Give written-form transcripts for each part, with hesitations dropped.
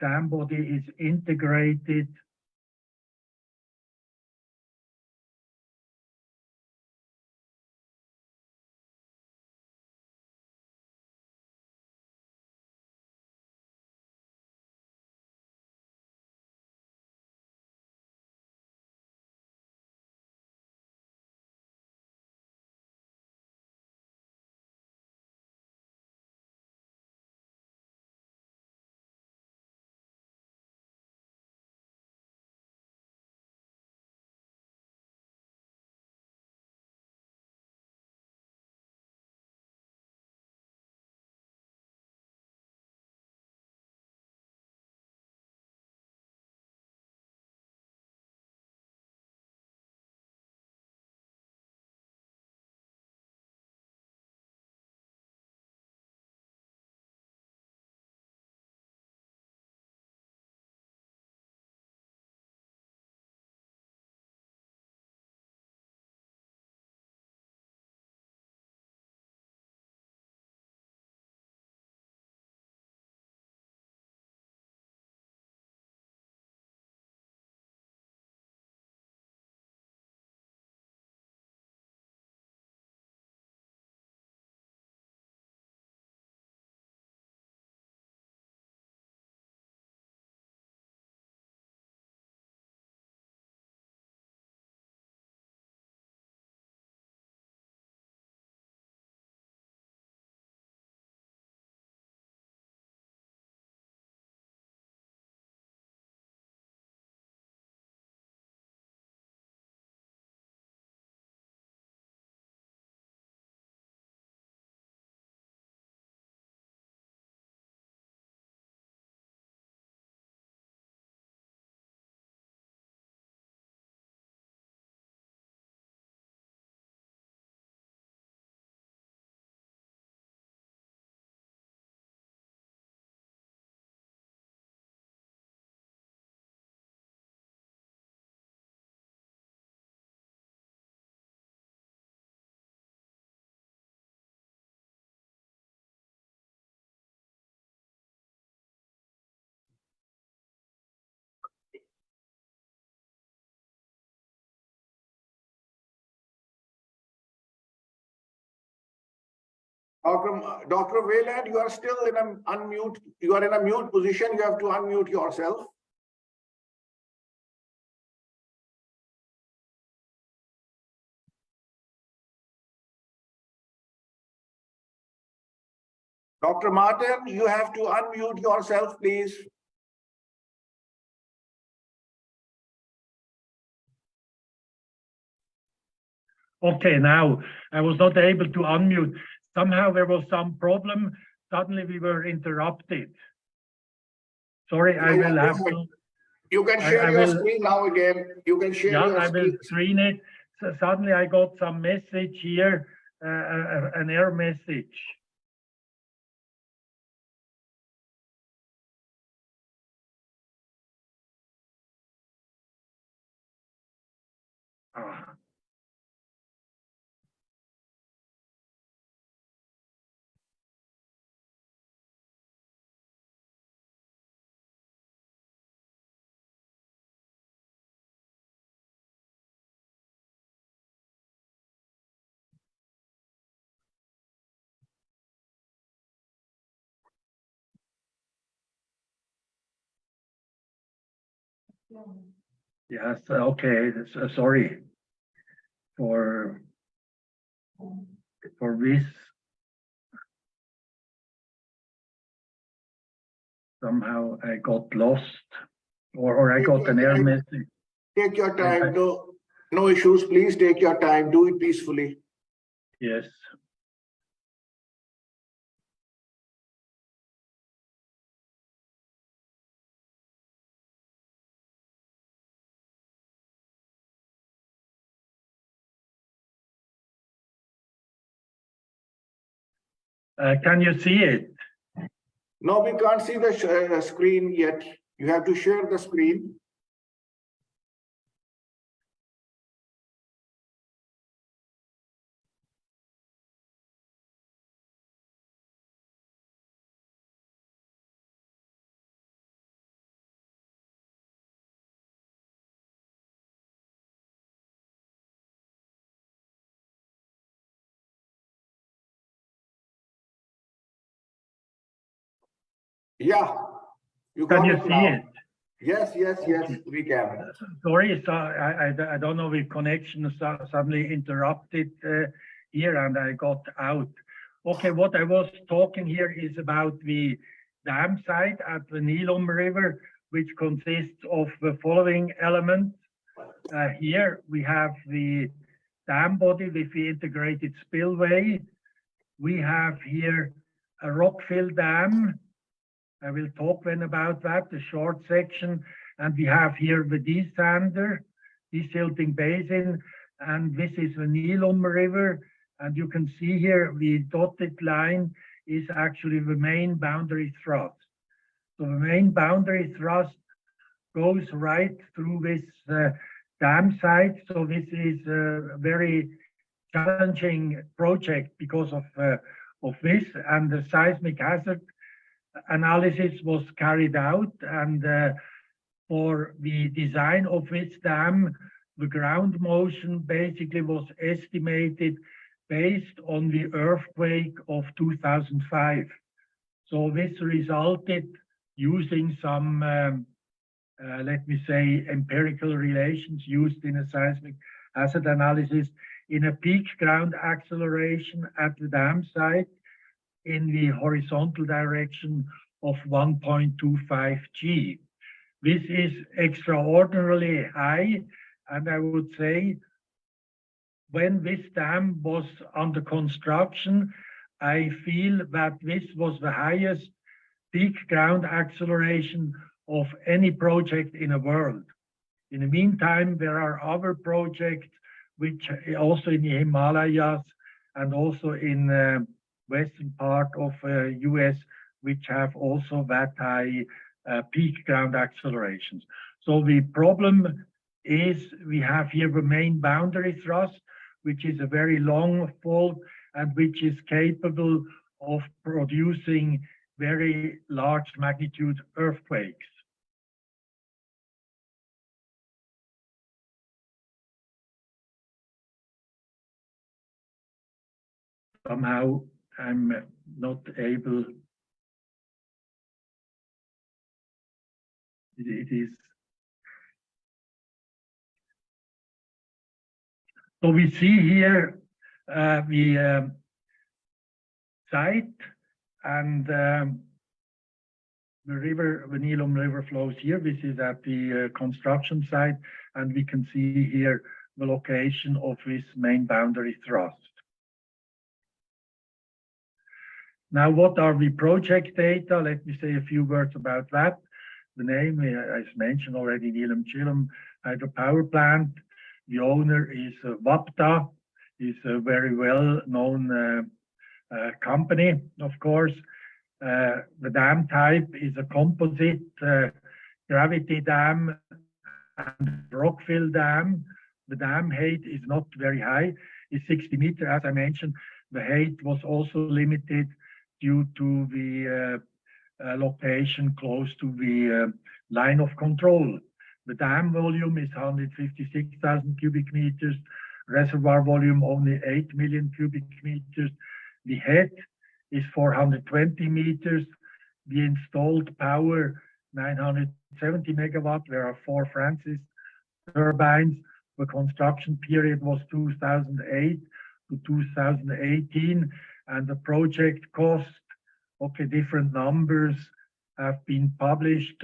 dam body is integrated Dr. Wieland, you are still in an unmute. You are in a mute position. You have to unmute yourself. Dr. Martin, you have to unmute yourself, please. Okay, now I was not able to unmute. Somehow there was some problem. Suddenly we were interrupted. Sorry, I will have to. You can share your screen now again. You can share your I will screen. screen it. So suddenly I got some message here, an error message. Ah. Yes, okay. Sorry for this. Somehow I got lost, or I got an error message. Take your time. No issues. Please take your time. Do it peacefully. Yes. Can you see it? No, we can't see the screen yet. You have to share the screen. Yeah, you Can got you it see now. it? Yes, yes, yes, we can. Sorry, so I don't know if connection suddenly interrupted here and I got out. Okay, what I was talking here is about the dam site at the Neelum River, which consists of the following elements. Here we have the dam body with the integrated spillway. We have here a rock-fill dam. I will talk then about that, the short section. And we have here the desander, desilting basin, and this is the Neelum River. And you can see here the dotted line is actually the main boundary thrust. So the main boundary thrust goes right through this dam site. So this is a very challenging project because of this, and the seismic hazard analysis was carried out, and for the design of this dam, the ground motion basically was estimated based on the earthquake of 2005. So this resulted using some, let me say, empirical relations used in a seismic hazard analysis in a peak ground acceleration at the dam site in the horizontal direction of 1.25 G. This is extraordinarily high, and I would say when this dam was under construction, I feel that this was the highest peak ground acceleration of any project in the world. In the meantime, there are other projects which also in the Himalayas and also in western part of US, which have also that high peak ground accelerations. So the problem is we have here the main boundary thrust, which is a very long fault and which is capable of producing very large magnitude earthquakes. Somehow I'm not able. It is. So we see here the site, and the river, the Neelum River flows here. This is at the construction site, and we can see here the location of this main boundary thrust. Now, what are the project data? Let me say a few words about that. The name, as mentioned already, Neelum Jhelum Hydropower Plant. The owner is WAPTA, is a very well-known company, of course. The dam type is a composite gravity dam and rock-fill dam. The dam height is not very high, it's 60 meters, as I mentioned. The height was also limited due to the location close to the line of control. The dam volume is 156,000 cubic meters, reservoir volume only 8 million cubic meters. The head is 420 meters. The installed power, 970 megawatt. There are 4 Francis turbines. The construction period was 2008 to 2018, and the project cost, okay, different numbers have been published.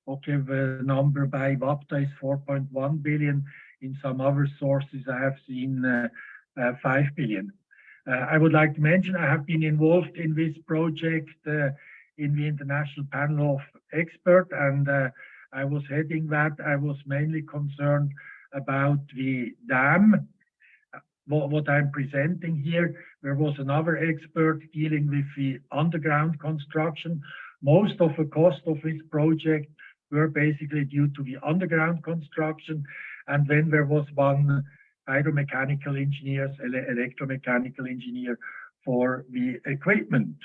Okay, the number by WAPTA is 4.1 billion. In some other sources, I have seen 5 billion. I would like to mention I have been involved in this project in the international panel of experts, and I was heading that. I was mainly concerned about the dam. What I'm presenting here, there was another expert dealing with the underground construction. Most of the cost of this project were basically due to the underground construction, and then there was one hydromechanical engineer, electromechanical engineer for the equipment.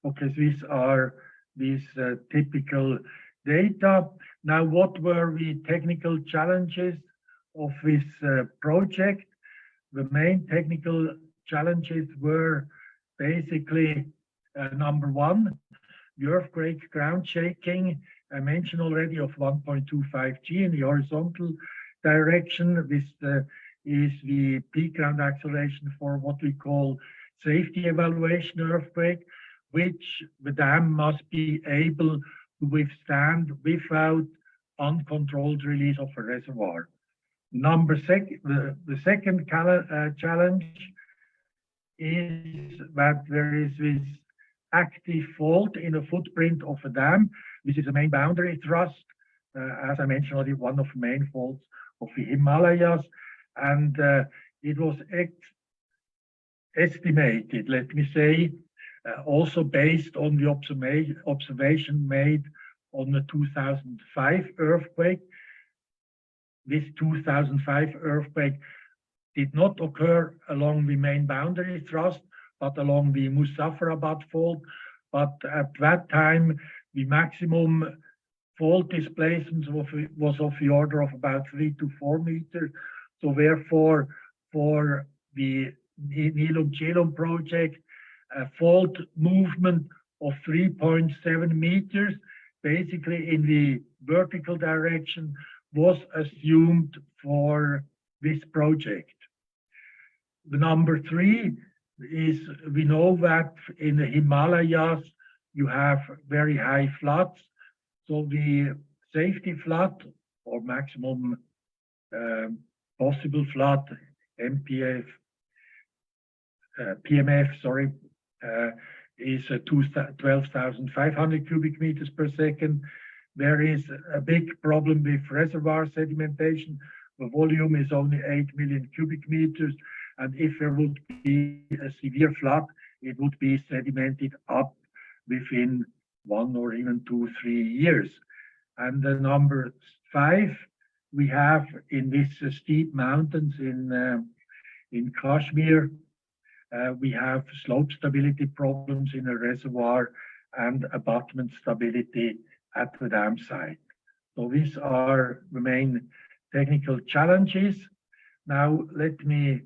Okay, these are these typical data. Now, what were the technical challenges of this project? The main technical challenges were basically number one, the earthquake ground shaking, I mentioned already, of 1.25 G in the horizontal direction. This is the peak ground acceleration for what we call safety evaluation earthquake, which the dam must be able to withstand without uncontrolled release of a reservoir. The second challenge is that there is this active fault in a footprint of a dam. This is a main boundary thrust, as I mentioned already, one of the main faults of the Himalayas, and it was estimated, let me say, also based on the observation made on the 2005 earthquake. This 2005 earthquake did not occur along the main boundary thrust, but along the Muzaffarabad fault. But at that time, the maximum fault displacement was of the order of about 3 to 4 meters. So therefore, for the Neelum Jhelum project, a fault movement of 3.7 meters, basically in the vertical direction, was assumed for this project. The number 3 is, we know that in the Himalayas, you have very high floods. So the safety flood, or maximum possible flood, PMF, sorry, is 12,500 cubic meters per second. There is a big problem with reservoir sedimentation. The volume is only 8 million cubic meters. And if there would be a severe flood, it would be sedimented up within 1 or even 2, 3 years. And the number 5, we have in these steep mountains in Kashmir, we have slope stability problems in a reservoir and abutment stability at the dam site. So these are the main technical challenges. Now let me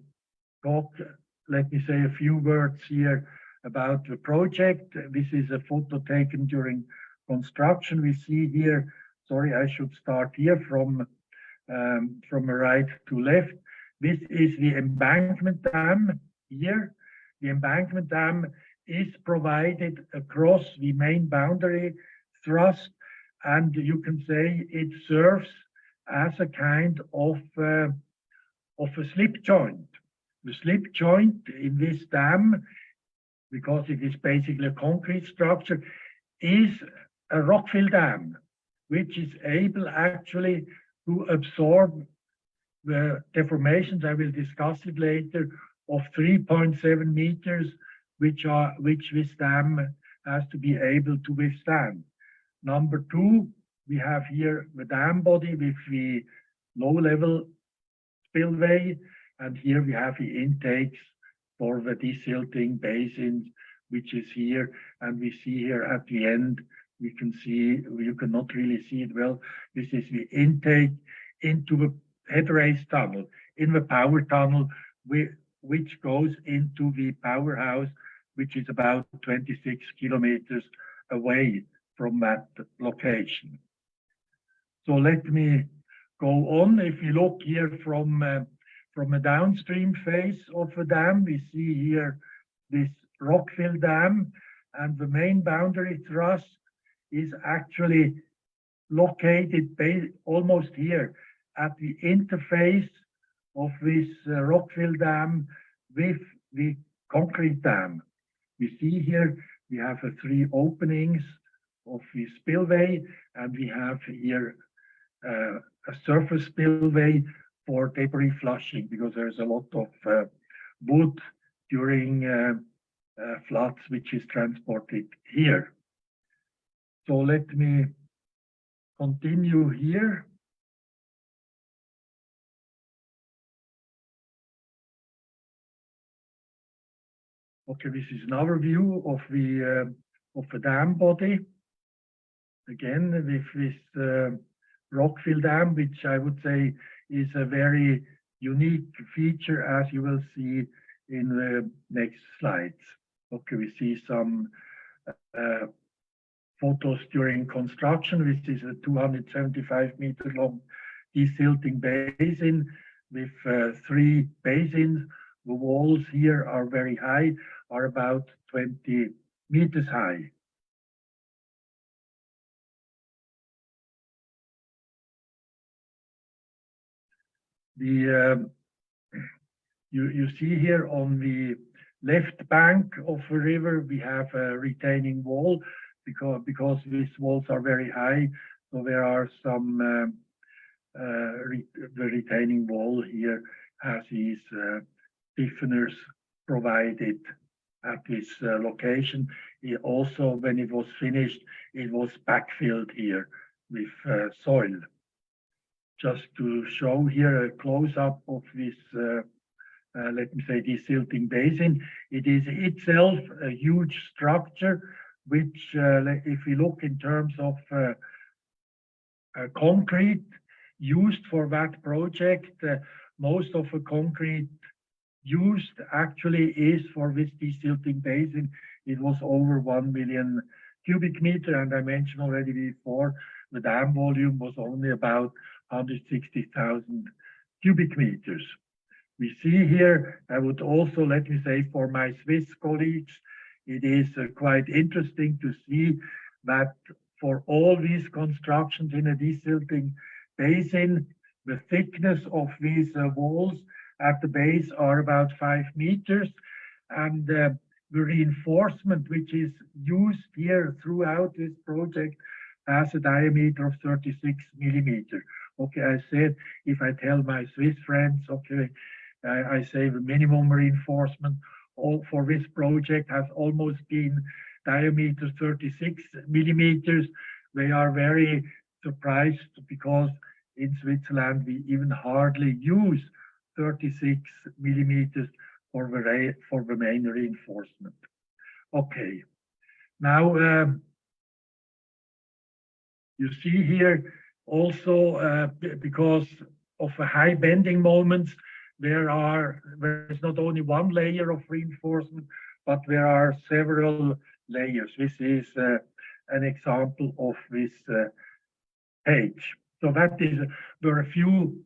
say a few words here about the project. This is a photo taken during construction. We see here, sorry, I should start here from right to left. This is the embankment dam here. The embankment dam is provided across the main boundary thrust, and you can say it serves as a kind of a slip joint. The slip joint in this dam, because it is basically a concrete structure, is a rockfill dam, which is able actually to absorb the deformations, I will discuss it later, of 3.7 meters, which this dam has to be able to withstand. Number 2, we have here the dam body with the low-level spillway, and here we have the intakes for the desilting basins, which is here, and we see here at the end, we can see, you cannot really see it well, this is the intake into the head race tunnel, in the power tunnel, which goes into the powerhouse, which is about 26 kilometers away from that location. So let me go on. If you look here from a downstream face of the dam, we see here this rockfill dam, and the main boundary thrust is actually located almost here at the interface of this rockfill dam with the concrete dam. We see here we have 3 openings of the spillway, and we have here a surface spillway for debris flushing, because there's a lot of wood during floods which is transported here. So let me continue here. Okay, this is another view of the dam body. Again, with this rockfill dam, which I would say is a very unique feature, as you will see in the next slides. Okay, we see some photos during construction. This is a 275-meter long desilting basin with 3 basins. The walls here are very high, are about 20 meters high. You see here on the left bank of the river, we have a retaining wall because these walls are very high. So there are some, the retaining wall here has these stiffeners provided at this location. Also, when it was finished, it was backfilled here with soil. Just to show here a close-up of this, let me say, desilting basin. It is itself a huge structure, which, if we look in terms of concrete used for that project, most of the concrete used actually is for this desilting basin. It was over 1 million cubic meter, and I mentioned already before, the dam volume was only about 160,000 cubic meters. We see here, I would also, let me say, for my Swiss colleagues, it is quite interesting to see that for all these constructions in a desilting basin, the thickness of these walls at the base are about 5 meters, and the reinforcement which is used here throughout this project has a diameter of 36 millimeter. Okay, I said, if I tell my Swiss friends, okay, I say the minimum reinforcement for this project has almost been diameter 36 millimeters. They are very surprised because in Switzerland we even hardly use 36 millimeters for the main reinforcement. Okay, now you see here also because of the high bending moments, there is not only one layer of reinforcement, but there are several layers. This is an example of this page. So there are a few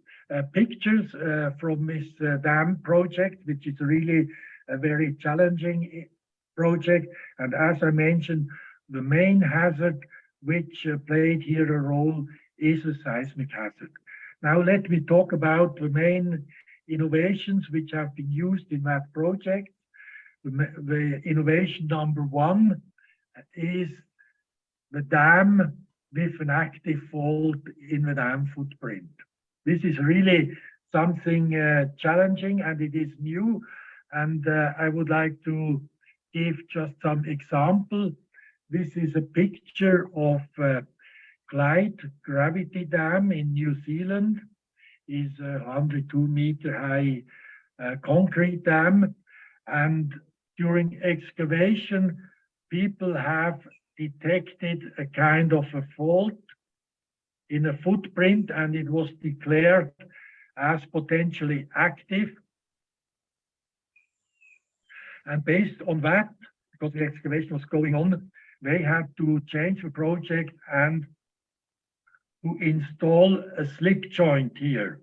pictures from this dam project, which is really a very challenging project. And as I mentioned, the main hazard which played here a role is a seismic hazard. Now let me talk about the main innovations which have been used in that project. The innovation number 1 is the dam with an active fault in the dam footprint. This is really something challenging, and it is new. And I would like to give just some example. This is a picture of Clyde Gravity Dam in New Zealand. Is a 102-meter high concrete dam, and during excavation, people have detected a kind of a fault in a footprint, and it was declared as potentially active. And based on that, because the excavation was going on, they had to change the project and to install a slip joint here.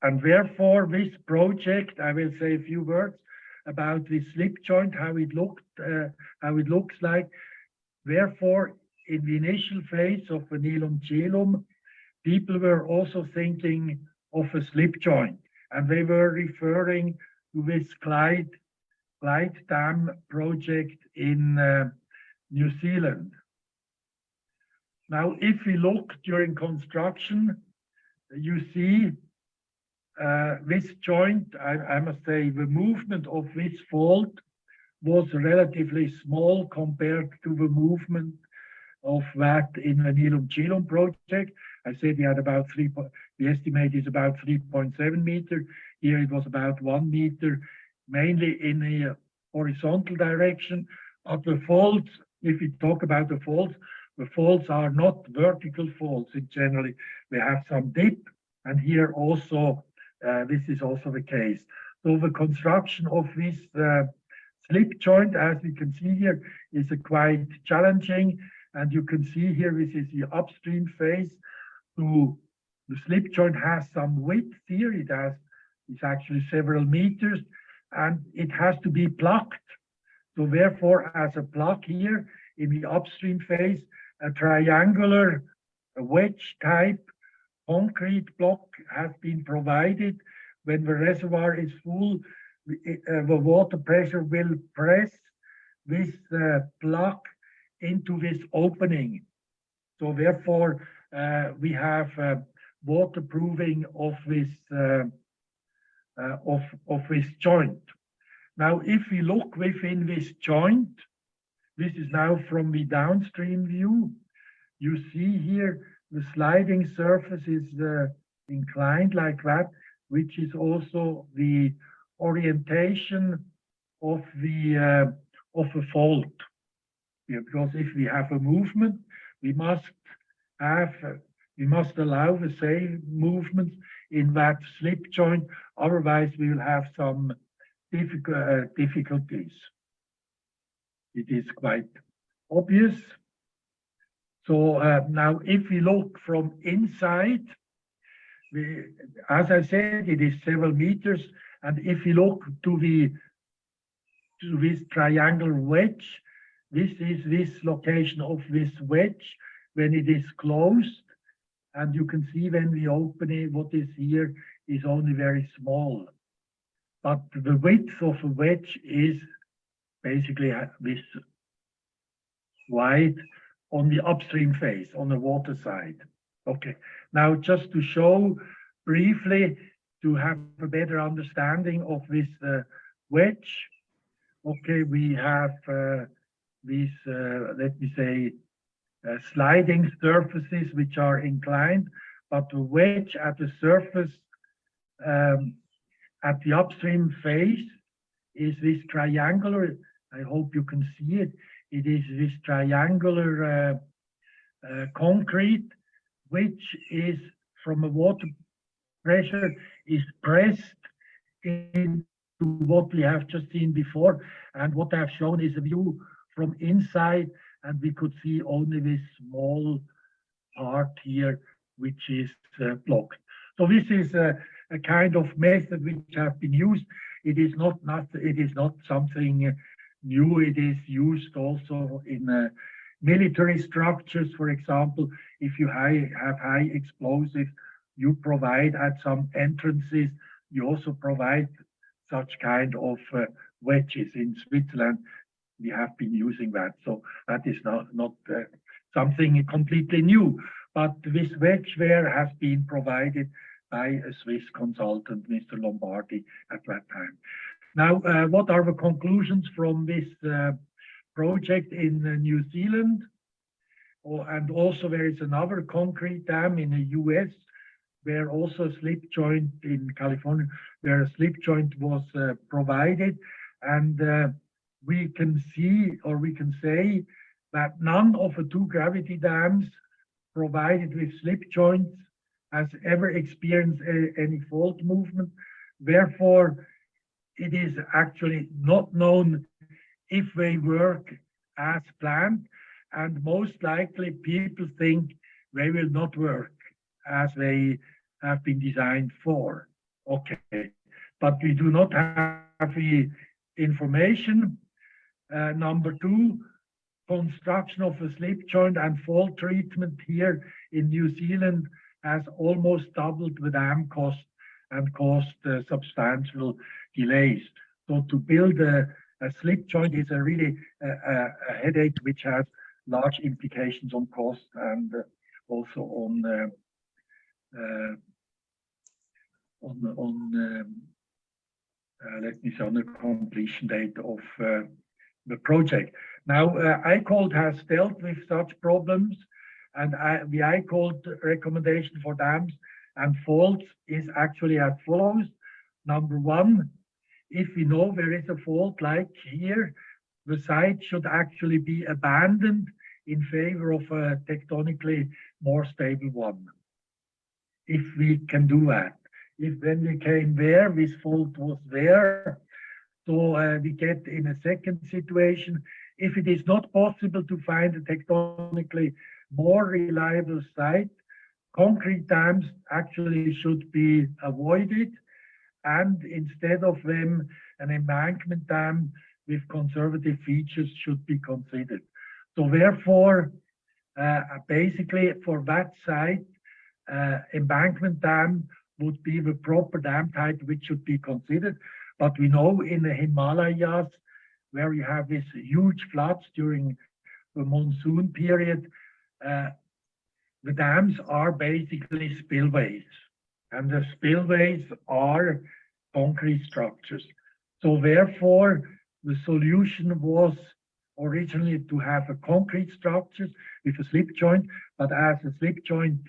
And therefore, this project, I will say a few words about this slip joint, how it looks like. Therefore, in the initial phase of the Neelum Jhelum, people were also thinking of a slip joint, and they were referring to this Clyde Dam project in New Zealand. Now, if we look during construction, you see this joint, I must say, the movement of this fault was relatively small compared to the movement of that in the Neelum Jhelum project. I said we had about the estimate is about 3.7 meters. Here it was about 1 meter, mainly in the horizontal direction. But the faults, if we talk about the faults are not vertical faults in generally. They have some dip, and here also, this is also the case. So the construction of this slip joint, as we can see here, is a quite challenging. And you can see here, this is the upstream phase. The slip joint has some width here. It's actually several meters, and it has to be plugged. So therefore, as a plug here in the upstream phase, a triangular wedge type concrete block has been provided. When the reservoir is full, the water pressure will press this plug into this opening. So therefore, we have waterproofing of this joint. Now, if we look within this joint, this is now from the downstream view. You see here the sliding surface is inclined like that, which is also the orientation of a fault. Yeah, because if we have a movement, we must allow the same movements in that slip joint. Otherwise, we will have some difficulties. It is quite obvious. So now, if we look from inside, as I said, it is several meters. And if you look to this triangular wedge, this is this location of this wedge when it is closed. And you can see when we open it, what is here is only very small. But the width of a wedge is basically this wide on the upstream phase, on the water side. Okay, now just to show briefly, to have a better understanding of this wedge. Okay, we have these, let me say, sliding surfaces which are inclined, but the wedge at the surface at the upstream phase is this triangular. I hope you can see it. It is this triangular concrete, which is from a water pressure is pressed into what we have just seen before. And what I've shown is a view from inside, and we could see only this small part here, which is blocked. So this is a kind of method which has been used. It is not something new. It is used also in military structures. For example, if you have high explosives, you provide at some entrances, you also provide such kind of wedges. In Switzerland, we have been using that. So that is not something completely new. But this wedge there has been provided by a Swiss consultant, Mr. Lombardi, at that time. Now, what are the conclusions from this project in New Zealand? And also there is another concrete dam in the US, where also a slip joint in California, where a slip joint was provided. And we can see, or we can say, that none of the two gravity dams provided with slip joints has ever experienced any fault movement. Therefore, it is actually not known if they work as planned, and most likely people think they will not work as they have been designed for. Okay, but we do not have the information. Number two, construction of a slip joint and fault treatment here in New Zealand has almost doubled the dam cost and caused substantial delays. So to build a slip joint is a really a headache which has large implications on cost and also on let me say, on the completion date of the project. Now, ICOLD has dealt with such problems, and the ICOLD recommendation for dams and faults is actually as follows. Number one, if we know there is a fault like here, the site should actually be abandoned in favor of a tectonically more stable one. If we can do that. If when we came there, this fault was there, So we get in a second situation, if it is not possible to find a tectonically more reliable site, concrete dams actually should be avoided, and instead of them, an embankment dam with conservative features should be considered. So therefore, basically for that site, embankment dam would be the proper dam type which should be considered. But we know in the Himalayas, where you have these huge floods during the monsoon period, the dams are basically spillways, and the spillways are concrete structures. So therefore, the solution was originally to have a concrete structure with a slip joint, but as a slip joint,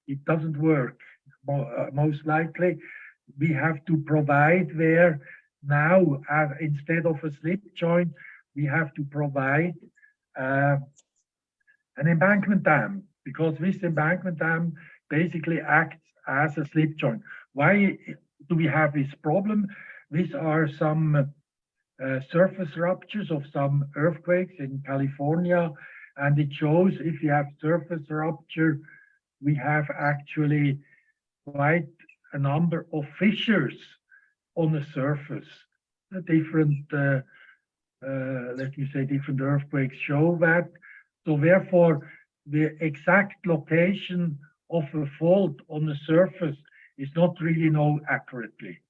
it doesn't work, most likely. We have to provide there now, instead of a slip joint, we have to provide an embankment dam, because this embankment dam basically acts as a slip joint. Why do we have this problem? These are some surface ruptures of some earthquakes in California, and it shows if you have surface rupture, we have actually quite a number of fissures on the surface. The different, let me say, different earthquakes show that. So therefore, the exact location of a fault on the surface is not really known accurately.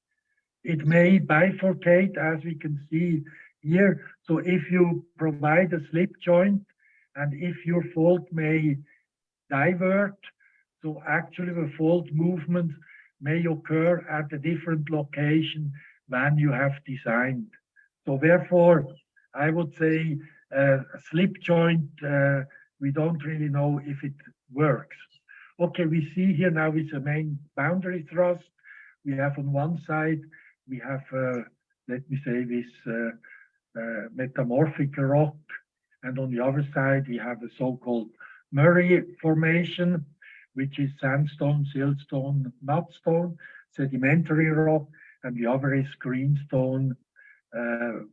It may bifurcate, as we can see here. So if you provide a slip joint, and if your fault may divert, so actually the fault movement may occur at a different location than you have designed. So therefore, I would say a slip joint, we don't really know if it works. Okay, we see here now is a main boundary thrust. We have on one side, we have, let me say, this metamorphic rock, and on the other side, we have a so-called Murray formation, which is sandstone, siltstone, mudstone, sedimentary rock, and the other is greenstone,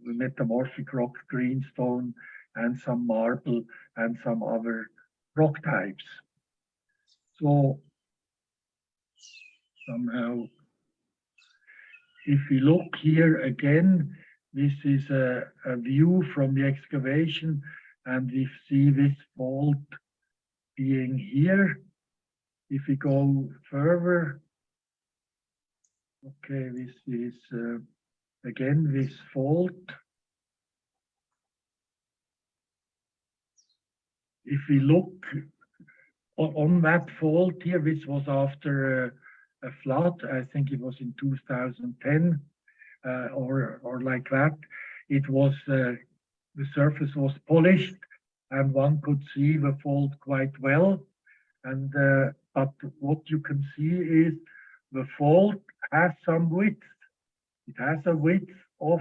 metamorphic rock, greenstone, and some marble and some other rock types. So somehow, if we look here again, this is a view from the excavation, and we see this fault being here. If we go further, okay, this is again this fault. If we look on that fault here, this was after a flood, I think it was in 2010 or like that. It was, the surface was polished and one could see the fault quite well. And but what you can see is the fault has some width. It has a width of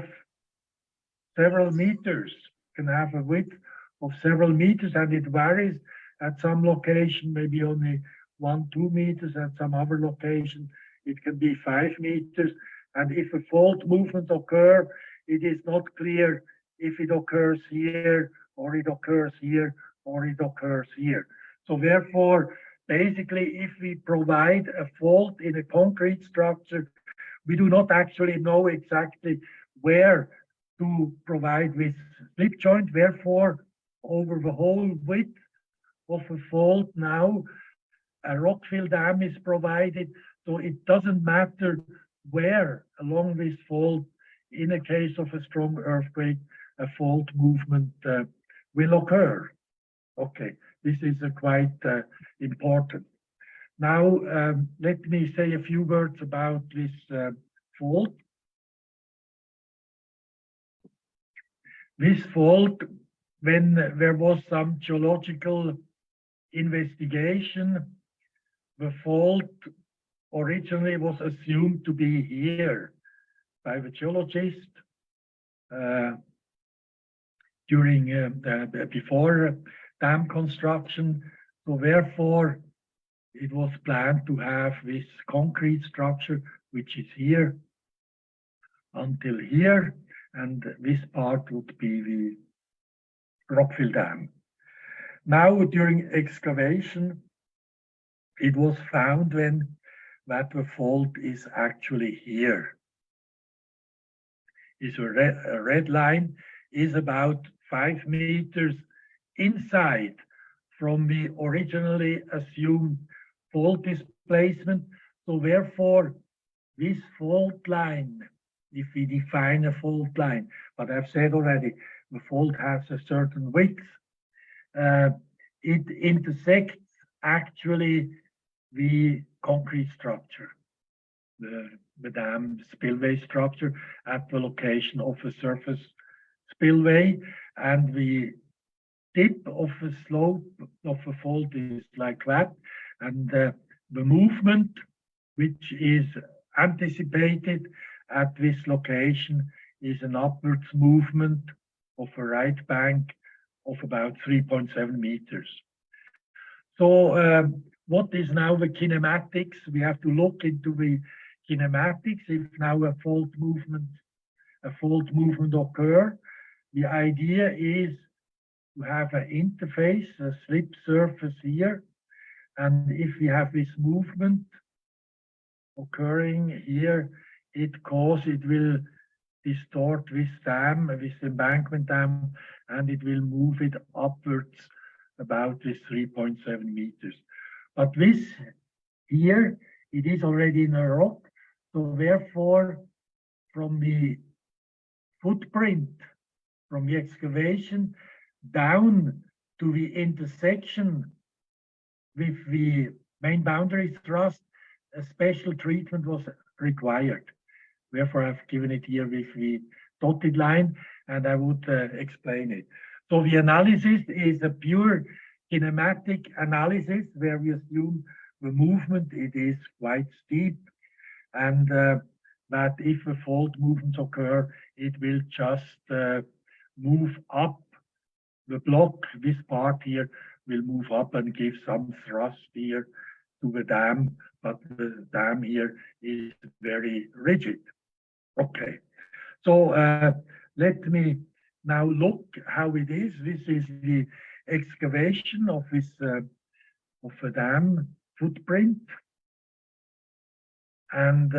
several meters. It can have a width of several meters, and it varies. At some location, maybe only 1-2 meters. At some other location, it can be 5 meters. And if a fault movement occurs, it is not clear if it occurs here, or it occurs here, or it occurs here. So therefore, basically, if we provide a fault in a concrete structure, we do not actually know exactly where to provide this slip joint. Therefore, over the whole width of a fault now, a rock fill dam is provided. So it doesn't matter where along this fault, in a case of a strong earthquake, a fault movement will occur. Okay, this is quite important. Now, let me say a few words about this fault. This fault, when there was some geological investigation, the fault originally was assumed to be here by the geologist during before dam construction. So therefore, it was planned to have this concrete structure, which is here until here. and this part would be the Rockville Dam. Now, during excavation, it was found that the fault is actually here. Is a red line is about 5 meters inside from the originally assumed fault displacement. So therefore, this fault line, if we define a fault line, but I've said already, the fault has a certain width, it intersects actually the concrete structure, the dam spillway structure at the location of a surface spillway, and the tip of the slope of the fault is like that, and the movement which is anticipated at this location is an upwards movement of a right bank of about 3.7 meters. So what is now the kinematics? We have to look into the kinematics. If now a fault movement occur, the idea is to have an interface, a slip surface here, and if we have this movement occurring here, it will distort this dam, this embankment dam, and it will move it upwards about this 3.7 meters. But this here, it is already in a rock, so therefore, from the footprint, from the excavation down to the intersection with the main boundary thrust, a special treatment was required. Therefore, I've given it here with the dotted line, and I would explain it. So the analysis is a pure kinematic analysis where we assume the movement, it is quite steep, and that if the fault movements occur, it will just move up the block. This part here will move up and give some thrust here to the dam, but the dam here is very rigid. Okay, so let me now look how it is. This is the excavation of this of a dam footprint, and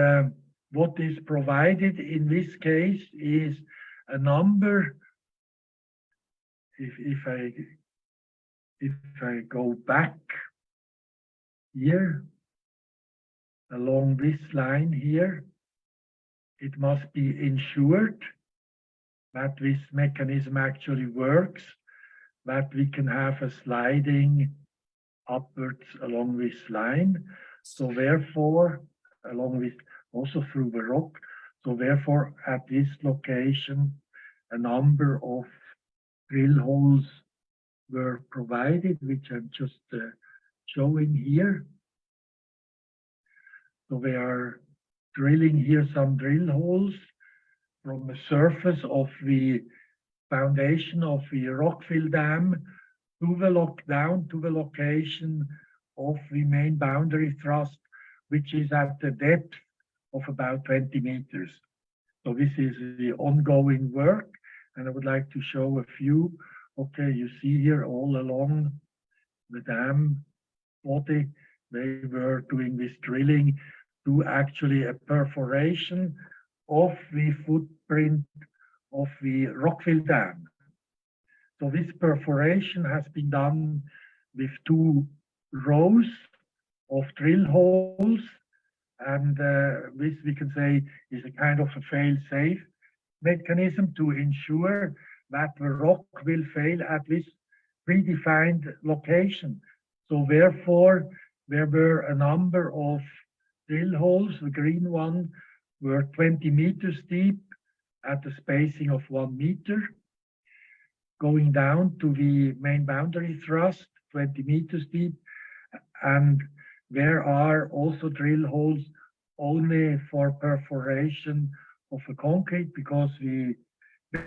what is provided in this case is a number. If I go back here along this line here, it must be ensured that this mechanism actually works, that we can have a sliding upwards along this line. So therefore, along with also through the rock. So therefore, at this location, a number of drill holes were provided, which I'm just showing here. So we are drilling here some drill holes from the surface of the foundation of the Rockville Dam to the location of the main boundary thrust, which is at the depth of about 20 meters. So this is the ongoing work, and I would like to show a few. Okay, you see here all along the dam body, they were doing this drilling to actually a perforation of the footprint of the Rockville Dam. So this perforation has been done with 2 rows of drill holes, and this we can say is a kind of a fail-safe mechanism to ensure that the rock will fail at this predefined location. So therefore, there were a number of drill holes. The green one were 20 meters deep at a spacing of 1 meter, going down to the main boundary thrust, 20 meters deep. And there are also drill holes only for perforation of the concrete, because the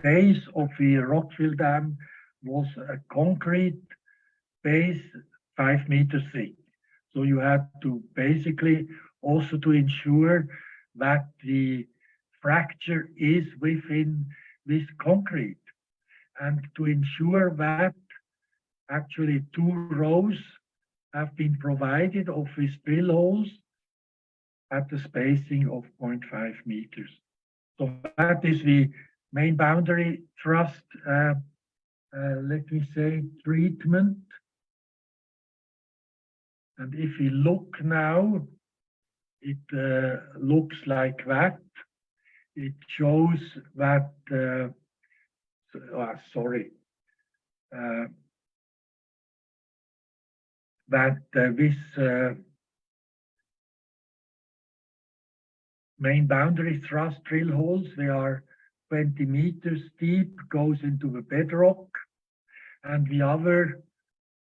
base of the Rockville Dam was a concrete base 5 meters thick. So you had to basically also to ensure that the fracture is within with concrete. And to ensure that, actually 2 rows have been provided of these drill holes at the spacing of 0.5 meters. So that is the main boundary thrust, let me say, treatment. And if we look now, it looks like that. It shows that, this main boundary thrust drill holes, they are 20 meters deep, goes into the bedrock, and the other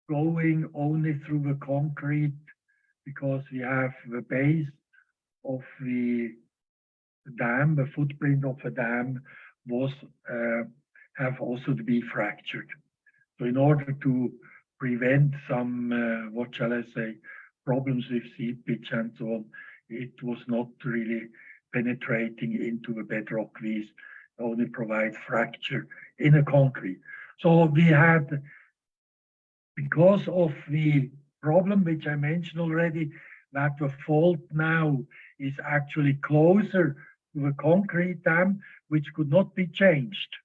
going only through the concrete because we have the base of the dam, the footprint of the dam was have also to be fractured. So in order to prevent some, what shall I say, problems with seepage and so on, it was not really penetrating into the bedrock. These only provide fracture in a concrete. So we had, because of the problem which I mentioned already, that the fault now is actually closer to the concrete dam, which could not be changed.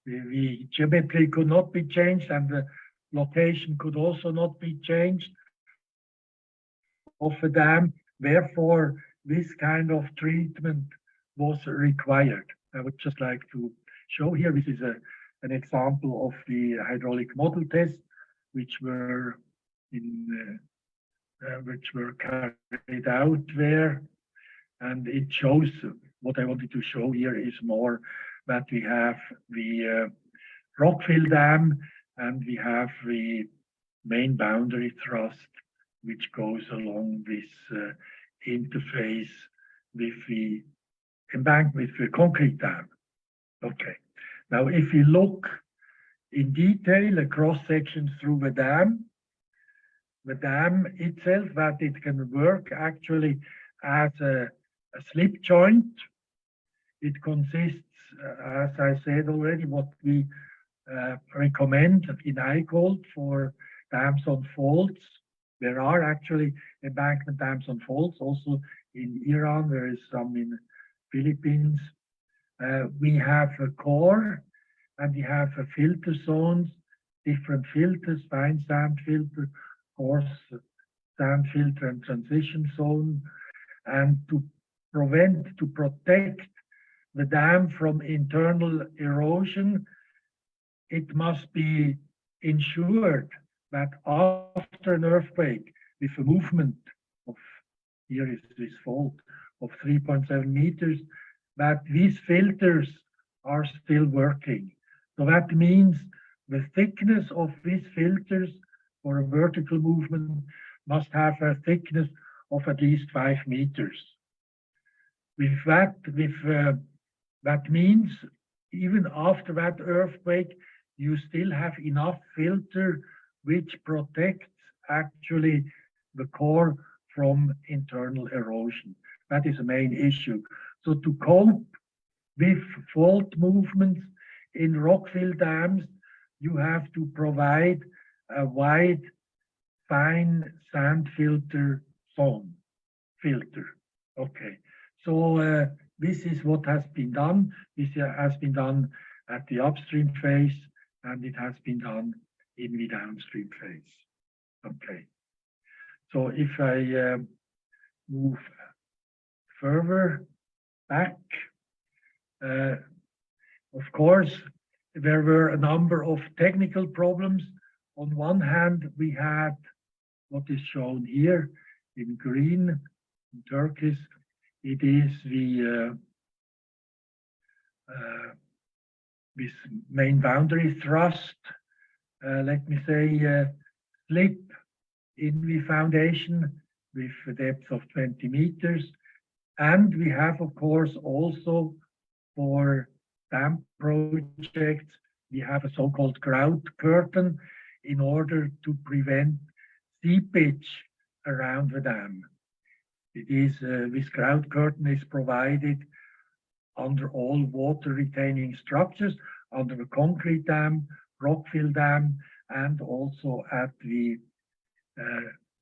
The geometry could not be changed, and the location could also not be changed of the dam. Therefore, this kind of treatment was required. I would just like to show here, this is an example of the hydraulic model test, which were carried out there. And it shows, what I wanted to show here is more that we have the rockfill dam, and we have the main boundary thrust, which goes along this interface with the embankment, with the concrete dam. Okay. Now, if you look in detail, a cross section through the dam itself, that it can work actually as a slip joint. It consists, as I said already, what we recommend in IGOLD for dams on faults. There are actually embankment dams on faults, also in Iran, there is some in Philippines. We have a core, and we have a filter zones, different filters, fine sand filter, coarse sand filter, and transition zone. And to protect the dam from internal erosion, it must be ensured that after an earthquake, with a movement of, here is this fault, of 3.7 meters, that these filters are still working. So that means the thickness of these filters for a vertical movement must have a thickness of at least 5 meters. With that, that means even after that earthquake, you still have enough filter which protects actually the core from internal erosion. That is the main issue. So to cope with fault movements in rockfill dams, you have to provide a wide, fine sand filter zone. Okay. So this is what has been done. This has been done at the upstream phase, and it has been done in the downstream phase. Okay. So if I move further back, of course, there were a number of technical problems. On one hand, we had what is shown here in green, in turquoise. It is the this main boundary thrust, let me say, slip in the foundation with a depth of 20 meters. And we have, of course, also for dam projects, we have a so-called grout curtain in order to prevent seepage around the dam. It is, this grout curtain is provided under all water retaining structures, under the concrete dam, rockfill dam, and also at the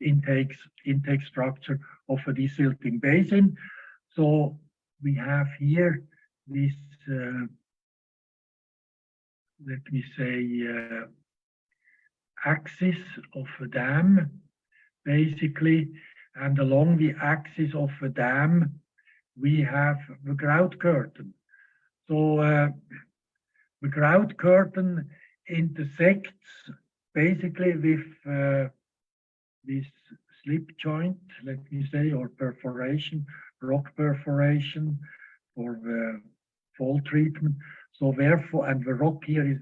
intake structure of a desilting basin. So we have here this, let me say, axis of a dam, basically, and along the axis of a dam, we have the grout curtain. So the grout curtain intersects basically with this slip joint, let me say, or perforation, rock perforation for the fall treatment. So therefore, and the rock here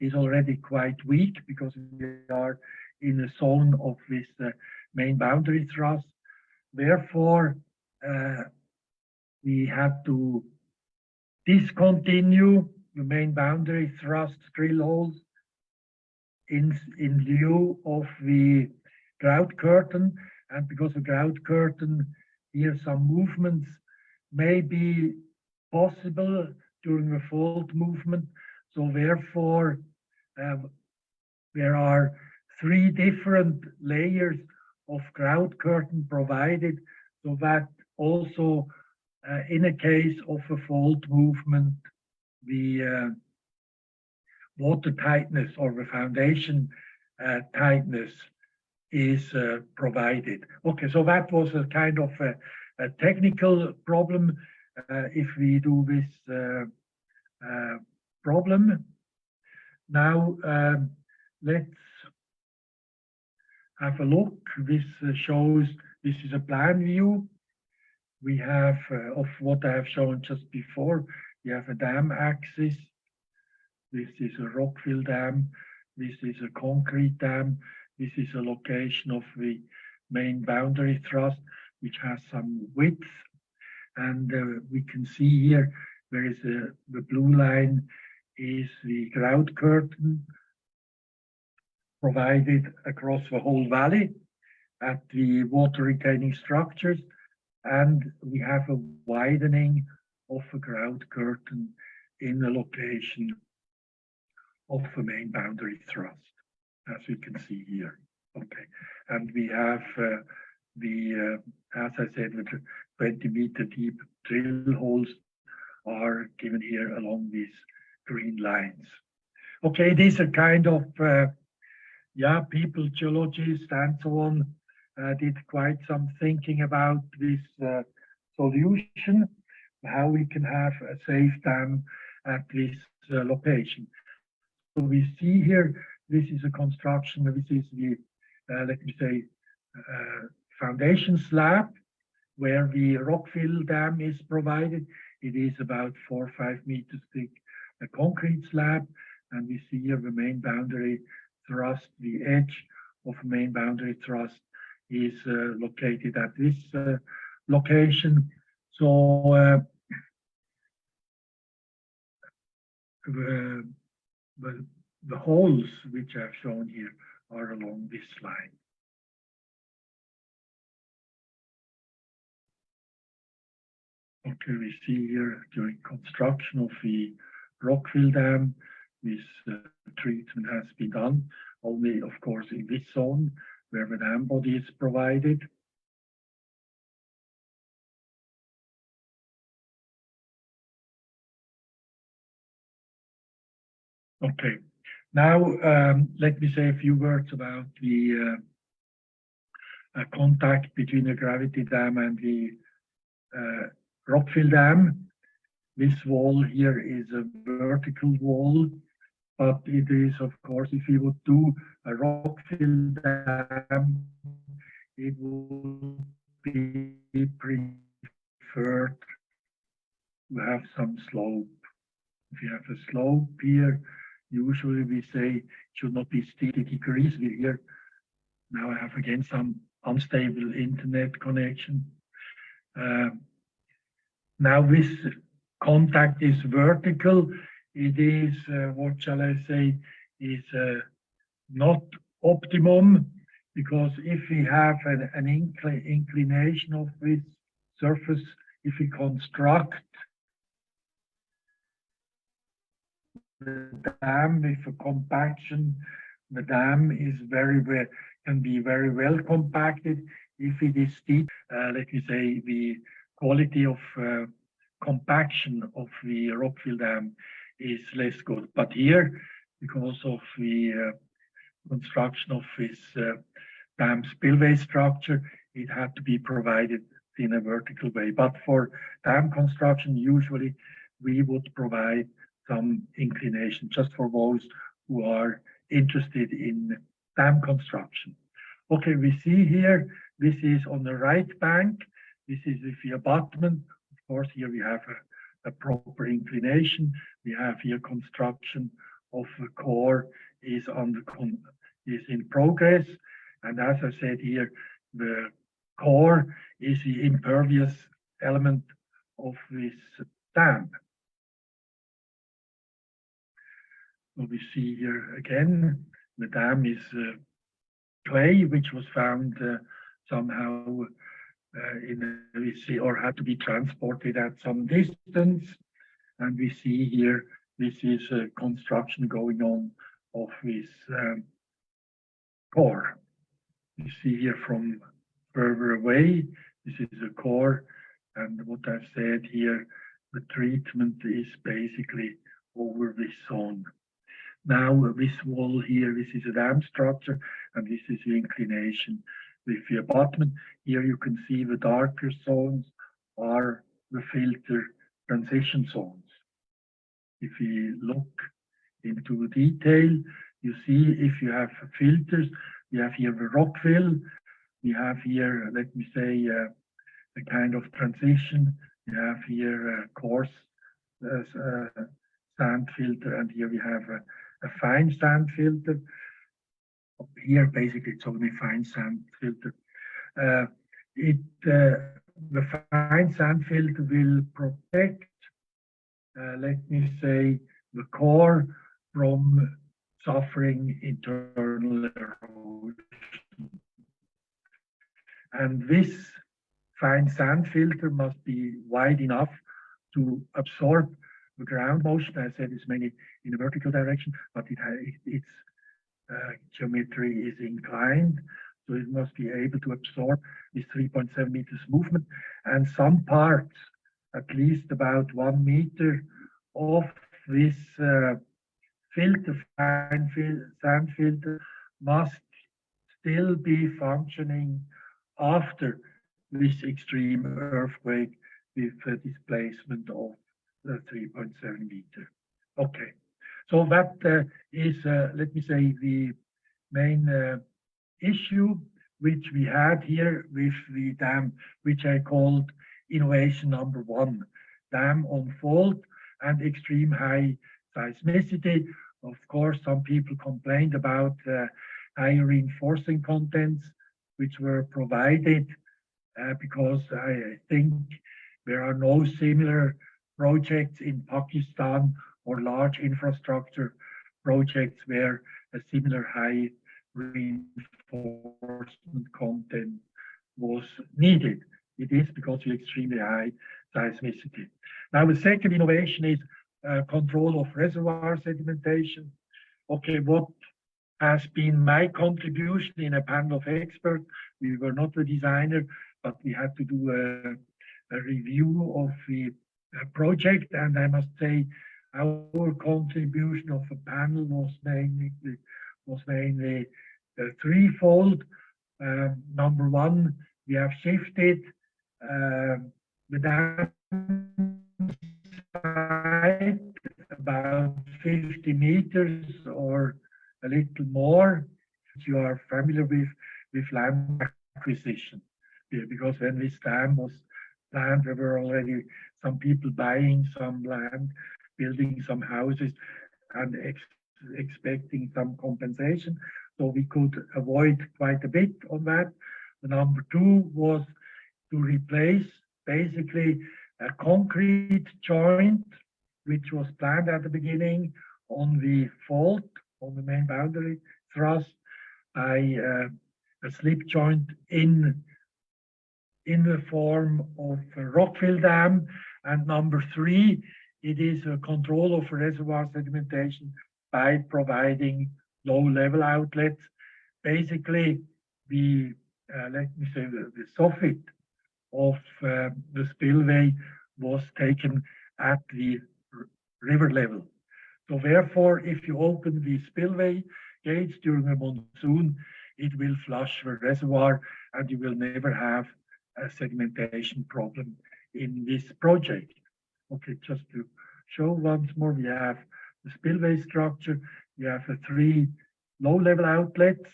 is already quite weak because we are in a zone of this main boundary thrust. Therefore, we have to discontinue the main boundary thrust drill holes in lieu of the grout curtain, and because the grout curtain, here some movements may be possible during the fault movement. So therefore, there are 3 different layers of grout curtain provided, so that also in a case of a fault movement, the water tightness or the foundation tightness is provided. Okay, so that was a kind of a technical problem if we do this problem. Now let's have a look. This shows, this is a plan view. We have of what I have shown just before. We have a dam axis. This is a rockfill dam. This is a concrete dam. This is a location of the main boundary thrust, which has some width. And we can see here, there is the blue line is the grout curtain provided across the whole valley at the water retaining structures. And we have a widening of a grout curtain in the location of the main boundary thrust, as we can see here. Okay, and we have as I said, the 20-meter deep drill holes are given here along these green lines. Okay, these are kind of, people, geologists and so on, did quite some thinking about this solution, how we can have a safe dam at this location. So we see here, this is a construction, this is the, let me say, foundation slab where the rockfill dam is provided. It is about 4 or 5 meters thick, a concrete slab, and we see here the main boundary thrust, the edge of the main boundary thrust is located at this location. So the holes which I've shown here are along this line. Okay, we see here during construction of the rockfill dam, this treatment has been done, only of course in this zone where the dam body is provided. Okay, now let me say a few words about the contact between the gravity dam and the rockfill dam. This wall here is a vertical wall, but it is, of course, if you would do a rockfill dam, it would be preferred to have some slope. If you have a slope here, usually we say it should not be 60 degrees. Here, now I have again some unstable internet connection. Now this contact is vertical. It is, what shall I say, is not optimum, because if we have an inclination of this surface, if we construct the dam with a compaction. The dam is can be very well compacted. If it is steep, let me say the quality of compaction of the rockfill dam is less good. But here, because of the construction of this dam spillway structure, it had to be provided in a vertical way. But for dam construction, usually we would provide some inclination just for those who are interested in dam construction. Okay, we see here, this is on the right bank. This is with the abutment. Of course, here we have a proper inclination. We have here construction of the core is in progress. And as I said here, the core is the impervious element of this dam. So we see here again, the dam is clay, which was found somehow or had to be transported at some distance. And we see here, this is construction going on of this core. You see here from further away, this is a core, and what I've said here, the treatment is basically over this zone. Now this wall here, this is a dam structure, and this is the inclination with the abutment. Here you can see the darker zones are the filter transition zones. If we look into detail, you see if you have filters, we have here the rockfill, we have here, let me say, a kind of transition. We have here a coarse sand filter, and here we have a fine sand filter. Here, basically, it's only fine sand filter. The fine sand filter will protect, let me say, the core from suffering internal erosion. And this fine sand filter must be wide enough to absorb the ground motion. I said it's mainly in a vertical direction, but its geometry is inclined, so it must be able to absorb this 3.7 meters movement. And some parts, at least about 1 meter of this filter, fine sand filter, must still be functioning after this extreme earthquake with a displacement of 3.7 meter. Okay, so that is, let me say, the main issue which we had here with the dam, which I called innovation number 1, dam on fault and extreme high seismicity. Of course, some people complained about high reinforcing contents which were provided because I think there are no similar projects in Pakistan or large infrastructure projects where a similar high reinforcement content was needed. It is because of extremely high seismicity. Now, the second innovation is control of reservoir sedimentation. Okay, what has been my contribution in a panel of experts? We were not the designer, but we had to do a review of the project, and I must say our contribution of the panel was mainly threefold. Number 1, we have shifted the dam site about 50 meters or a little more. You are familiar with land acquisition, because when this dam was planned, there were already some people buying some land, building some houses, and expecting some compensation. So we could avoid quite a bit on that. The number 2 was to replace basically a concrete joint, which was planned at the beginning on the fault, on the main boundary thrust, by a slip joint in the form of a rockfill dam. And number 3 it is a control of reservoir sedimentation by providing low-level outlets. Basically, let me say, the soffit of the spillway was taken at the river level. So therefore, if you open the spillway gates during a monsoon, it will flush the reservoir and you will never have a sedimentation problem in this project. Okay, just to show once more, we have the spillway structure. We have the 3 low-level outlets,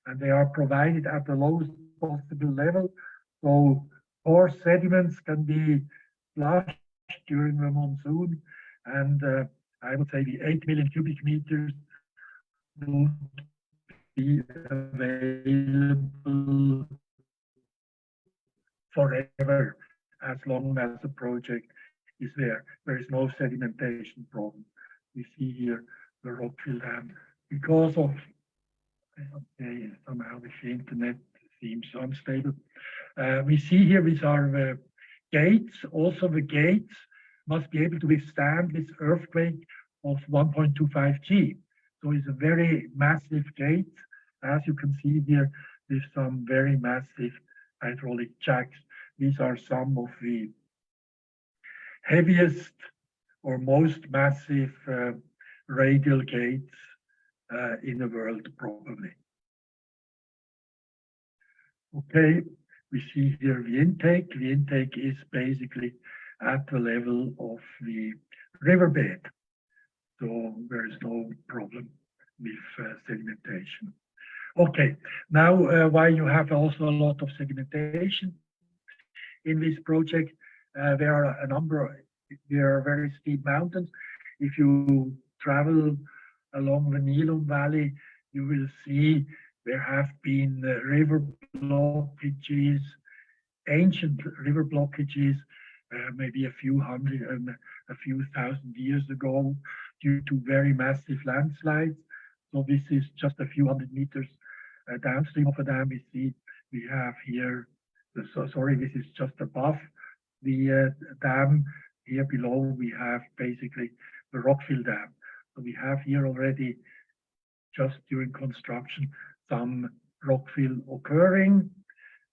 and they are provided at the lowest possible level. So coarse sediments can be flushed during the monsoon, and I would say the 8 million cubic meters would be available forever as long as the project is there. There is no sedimentation problem. We see here the Rockfield Dam because of somehow the internet seems unstable. We see here these are the gates. Also, the gates must be able to withstand this earthquake of 1.25 G. So it's a very massive gate, as you can see here, with some very massive hydraulic jacks. These are some of the heaviest or most massive radial gates in the world, probably. Okay, we see here the intake. The intake is basically at the level of the riverbed. So there is no problem with sedimentation. Okay, now why you have also a lot of sedimentation in this project, there are very steep mountains. If you travel along the Neelum Valley, you will see there have been river blockages, ancient river blockages, maybe a few hundred and a few thousand years ago, due to very massive landslides. So this is just a few hundred meters downstream of the dam. We have here, sorry, this is just above the dam. Here below, we have basically the Rockfield Dam. So we have here already, just during construction, some rockfill occurring.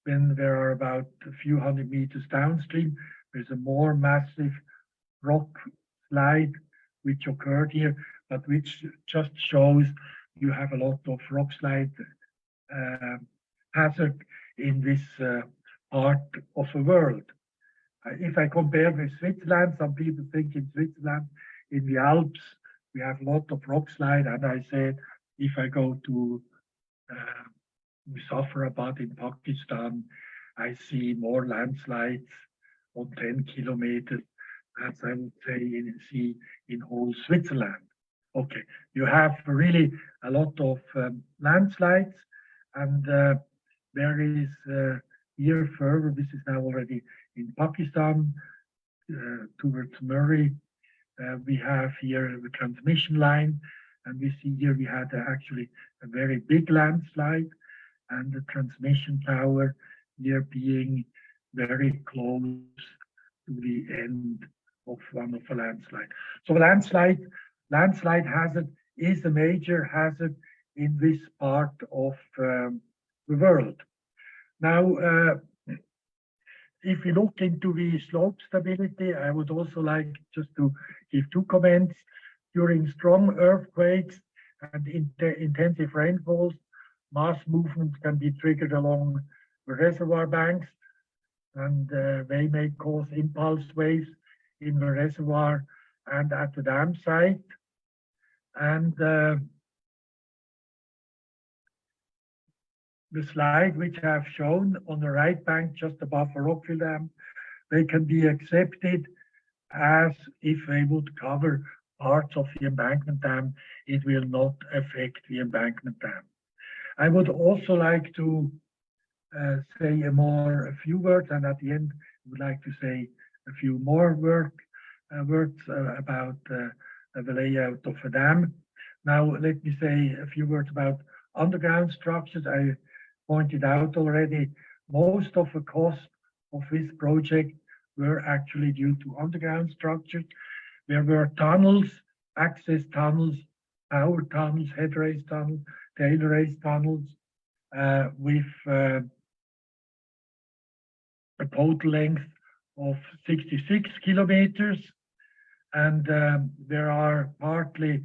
Then there are about a few hundred meters downstream, there's a more massive rock slide which occurred here, but which just shows you have a lot of rock slide hazard in this part of the world. If I compare with Switzerland, some people think in Switzerland, in the Alps, we have a lot of rock slide, and I said, if I go to Muzaffarabad in Pakistan, I see more landslides on 10 kilometers, as I would say see in whole Switzerland. Okay, you have really a lot of landslides, and there is here further, this is now already in Pakistan, towards Murray. We have here the transmission line, and we see here we had actually a very big landslide, and the transmission tower here being very close to the end of one of the landslide. So landslide hazard is a major hazard in this part of the world. Now, if we look into the slope stability, I would also like just to give 2 comments. During strong earthquakes and intensive rainfalls, mass movements can be triggered along the reservoir banks, and they may cause impulse waves in the reservoir and at the dam site. And the slide which I have shown on the right bank, just above the Rockfield Dam, they can be accepted as if they would cover parts of the embankment dam. It will not affect the embankment dam. I would also like to say a few words, and at the end, I would like to say a few more words about the layout of the dam. Now, let me say a few words about underground structures. I pointed out already, most of the cost of this project were actually due to underground structures. There were tunnels, access tunnels, power tunnels, head race tunnels, tail race tunnels, with a total length of 66 kilometers. And there are partly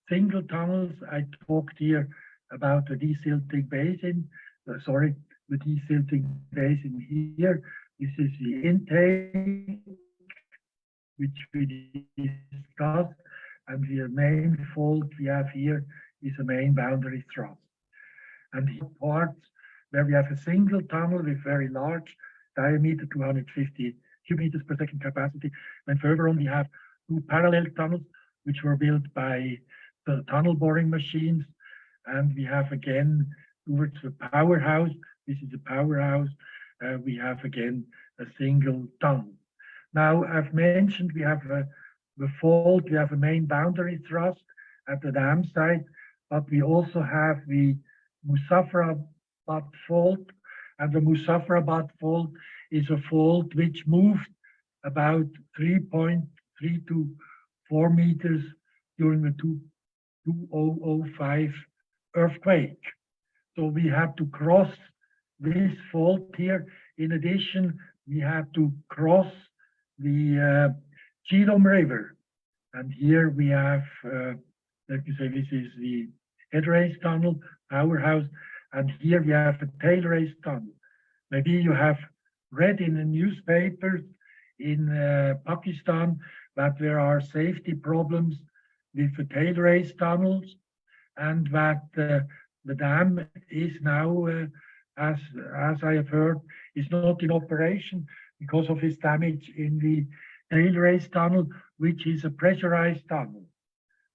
single tunnels. I talked here about the desilting basin. The desilting basin here. This is the intake, which we discussed, and the main fault we have here is a main boundary thrust. And here parts where we have a single tunnel with very large diameter, 250 cubic meters per second capacity. Then further on, we have two parallel tunnels, which were built by the tunnel boring machines. And we have again towards the powerhouse. This is a powerhouse. We have again a single tunnel. Now, I've mentioned we have the fault, we have a main boundary thrust at the dam side, but we also have the Muzaffarabad fault. And the Muzaffarabad fault is a fault which moved about 3.3 to 4 meters during the 2005 earthquake. So we have to cross this fault here. In addition, we have to cross the Jhelum River. And here we have, let me say, this is the head race tunnel, powerhouse, and here we have a tail race tunnel. Maybe you have read in the newspapers in Pakistan that there are safety problems with the tail race tunnels, and that the dam is now, as I have heard, is not in operation because of its damage in the tail race tunnel, which is a pressurized tunnel.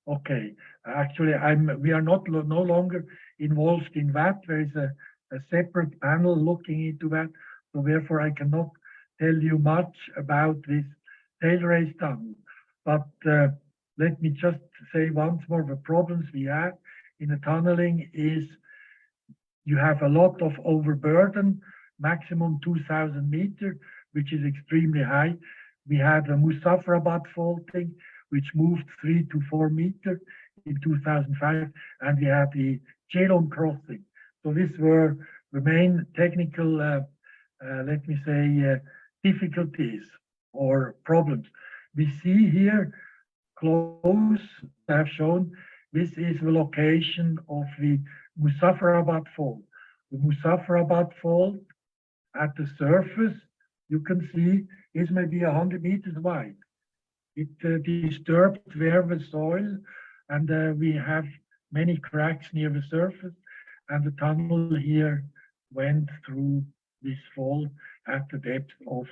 Okay, actually, we are no longer involved in that. There is a separate panel looking into that, so therefore I cannot tell you much about this tail race tunnel. But let me just say once more, the problems we have in the tunneling is you have a lot of overburden, maximum 2,000 meters, which is extremely high. We had a Muzaffarabad faulting, which moved 3 to 4 meters in 2005, and we had the Jhelum crossing. So these were the main technical, let me say, difficulties or problems. We see here close, I have shown, this is the location of the Muzaffarabad fault. The Muzaffarabad fault at the surface, you can see, is maybe 100 meters wide. It disturbed there the soil, and we have many cracks near the surface, and the tunnel here went through this fault at the depth of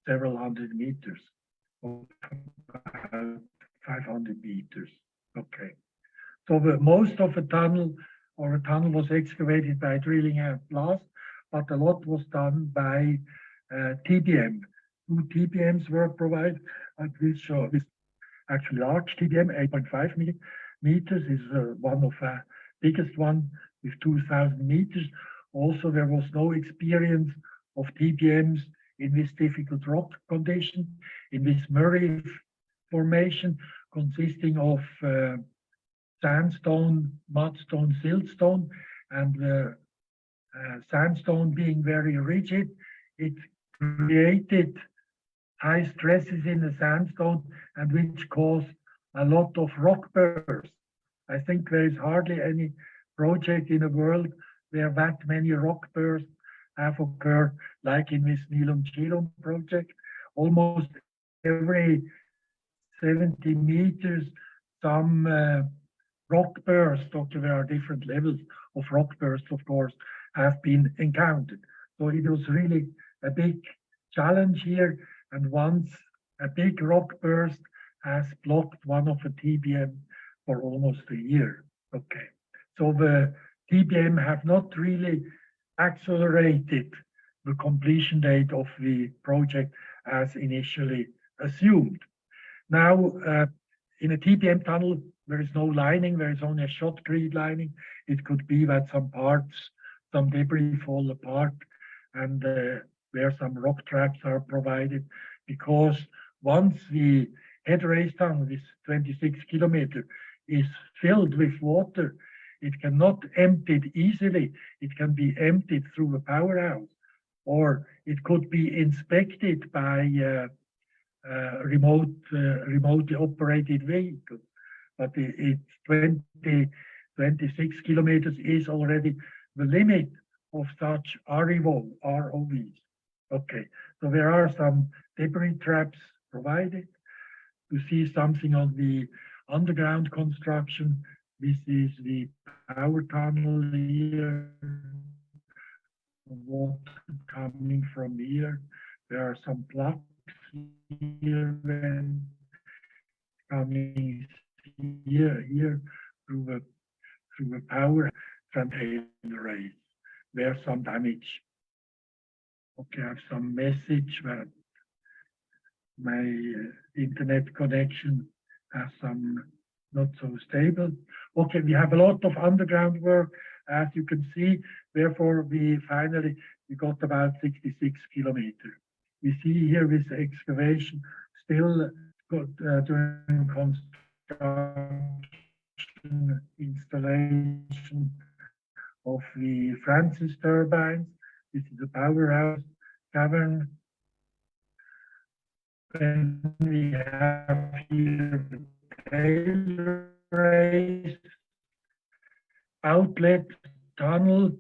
several hundred meters, about 500 meters. Okay. So most of the tunnel was excavated by drilling and blast, but a lot was done by TBM. 2 TBMs were provided, and this actually large TBM, 8.5 meters, is one of the biggest one with 2,000 meters. Also, there was no experience of TBMs in this difficult rock condition, in this Murray formation consisting of sandstone, mudstone, siltstone, and sandstone being very rigid. It created high stresses in the sandstone, and which caused a lot of rock bursts. I think there is hardly any project in the world where that many rock bursts have occurred, like in this Neelum Jhelum project. Almost every 70 meters, some rock bursts, okay, there are different levels of rock bursts, of course, have been encountered. So it was really a big challenge here. And once a big rock burst has blocked one of the TBM for almost a year. Okay, so the TBM have not really accelerated the completion date of the project as initially assumed. Now, in a TBM tunnel, there is no lining, there is only a shotcrete lining. It could be that some parts, some debris fall apart, and where some rock traps are provided, because once the head race tunnel, this 26 kilometer, is filled with water. It cannot empty it easily. It can be emptied through a powerhouse, or it could be inspected by remotely operated vehicles. But it's 26 kilometers is already the limit of such ROVs. Okay, so there are some debris traps provided. To see something on the underground construction, this is the power tunnel here, water coming from here. There are some plugs here and coming here through a power container race. There's some damage. Okay, I have some message that my internet connection has some not so stable. Okay, we have a lot of underground work, as you can see. Therefore, we got about 66 kilometers. We see here this excavation still during construction installation of the Francis turbines. This is the powerhouse cavern. Then we have here the tail race outlet tunnel.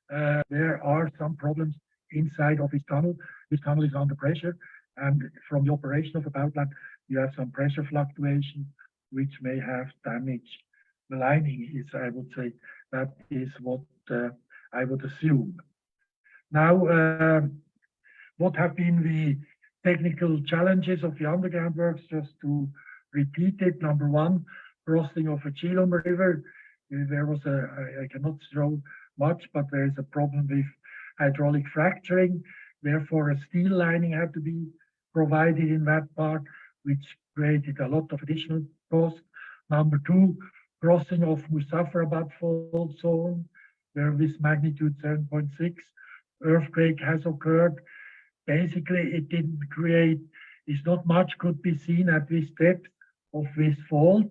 There are some problems inside of this tunnel. This tunnel is under pressure, and from the operation of a power plant, you have some pressure fluctuation, which may have damaged the lining. I would say that is what I would assume. Now, what have been the technical challenges of the underground works? Just to repeat it. Number one, crossing of a Jhelum river. There was I cannot show much, but there is a problem with hydraulic fracturing. Therefore, a steel lining had to be provided in that part, which created a lot of additional cost. Number two, crossing of Muzaffarabad fault zone, where this magnitude 7.6 earthquake has occurred. Basically, it didn't create, it's not much could be seen at this depth of this fault.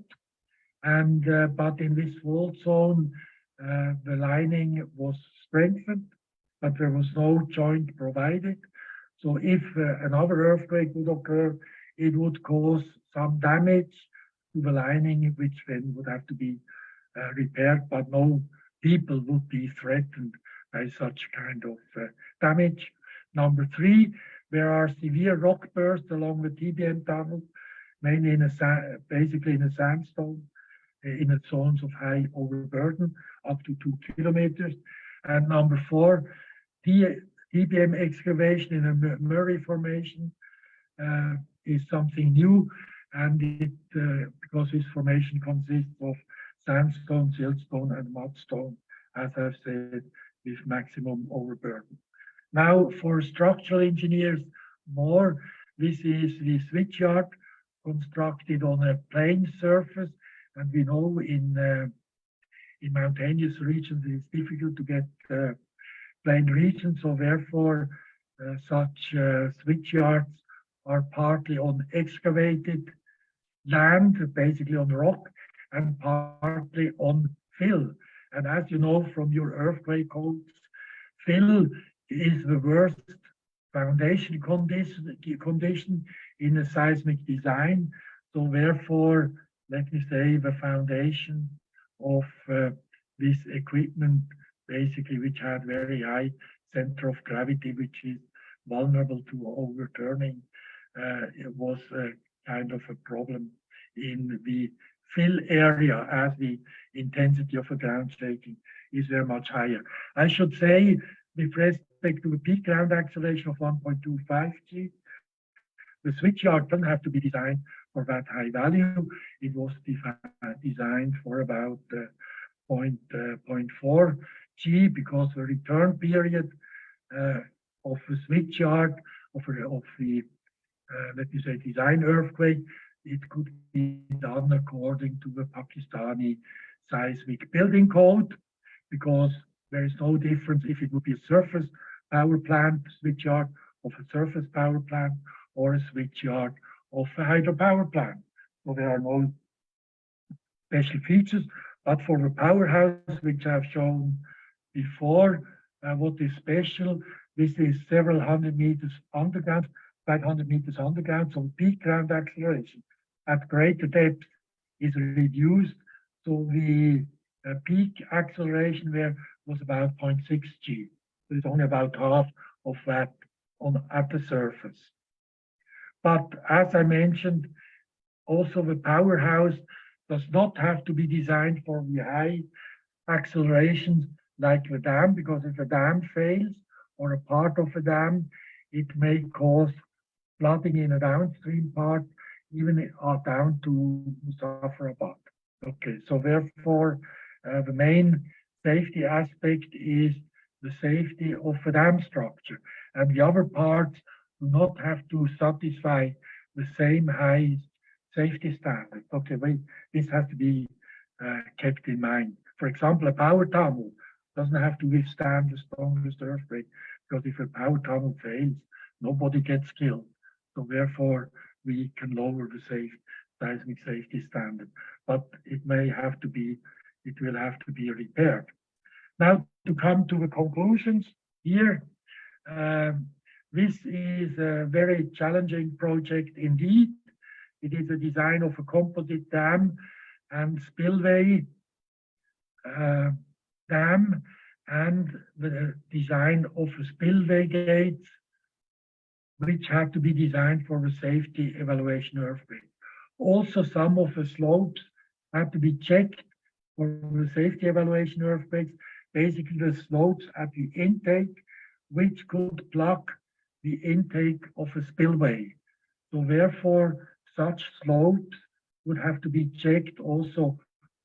And but in this fault zone, the lining was strengthened, but there was no joint provided. So if another earthquake would occur, it would cause some damage to the lining, which then would have to be repaired, but no people would be threatened by such kind of damage. Number three, there are severe rock bursts along the TBM tunnel, mainly basically in a sandstone, in the zones of high overburden, up to 2 kilometers. And number four, TBM excavation in a Murray formation is something new, and because this formation consists of sandstone, siltstone, and mudstone, as I've said, with maximum overburden. Now, for structural engineers, this is the switch yard constructed on a plain surface, and we know in mountainous regions it's difficult to get plain regions, so therefore such switch yards are partly on excavated land, basically on rock, and partly on fill. And as you know from your earthquake codes, fill is the worst foundation condition in a seismic design. So therefore, let me say the foundation of this equipment, basically, which had very high center of gravity, which is vulnerable to overturning, it was kind of a problem in the fill area, as the intensity of a ground shaking is very much higher. I should say, with respect to a peak ground acceleration of 1.25 G, the switch yard doesn't have to be designed for that high value. It was designed for about 0.4 G, because the return period of the switch yard of the let me say design earthquake, it could be done according to the Pakistani seismic building code, because there is no difference if it would be a surface power plant switch yard of a surface power plant or a switch yard of a hydropower plant. So there are no special features, but for the powerhouse, which I've shown before, what is special, this is several hundred meters underground, 500 meters underground, so peak ground acceleration at greater depth is reduced. So the peak acceleration there was about 0.6 g. So it's only about half of that at the surface. But as I mentioned, also the powerhouse does not have to be designed for the high accelerations like the dam, because if a dam fails or a part of a dam, it may cause flooding in a downstream part, even down to Muzaffarabad. Okay, so therefore, the main safety aspect is the safety of the dam structure, and the other parts do not have to satisfy the same high safety standards. Okay, this has to be kept in mind. For example, a power tunnel doesn't have to withstand the strongest earthquake, because if a power tunnel fails, nobody gets killed. So therefore, we can lower the seismic safety standard, but it will have to be repaired. Now, to come to the conclusions here, this is a very challenging project indeed. It is a design of a composite dam and spillway dam, and the design of a spillway gates, which have to be designed for the safety evaluation earthquake. Also, some of the slopes have to be checked for the safety evaluation earthquakes, basically the slopes at the intake, which could block the intake of a spillway. So therefore, such slopes would have to be checked also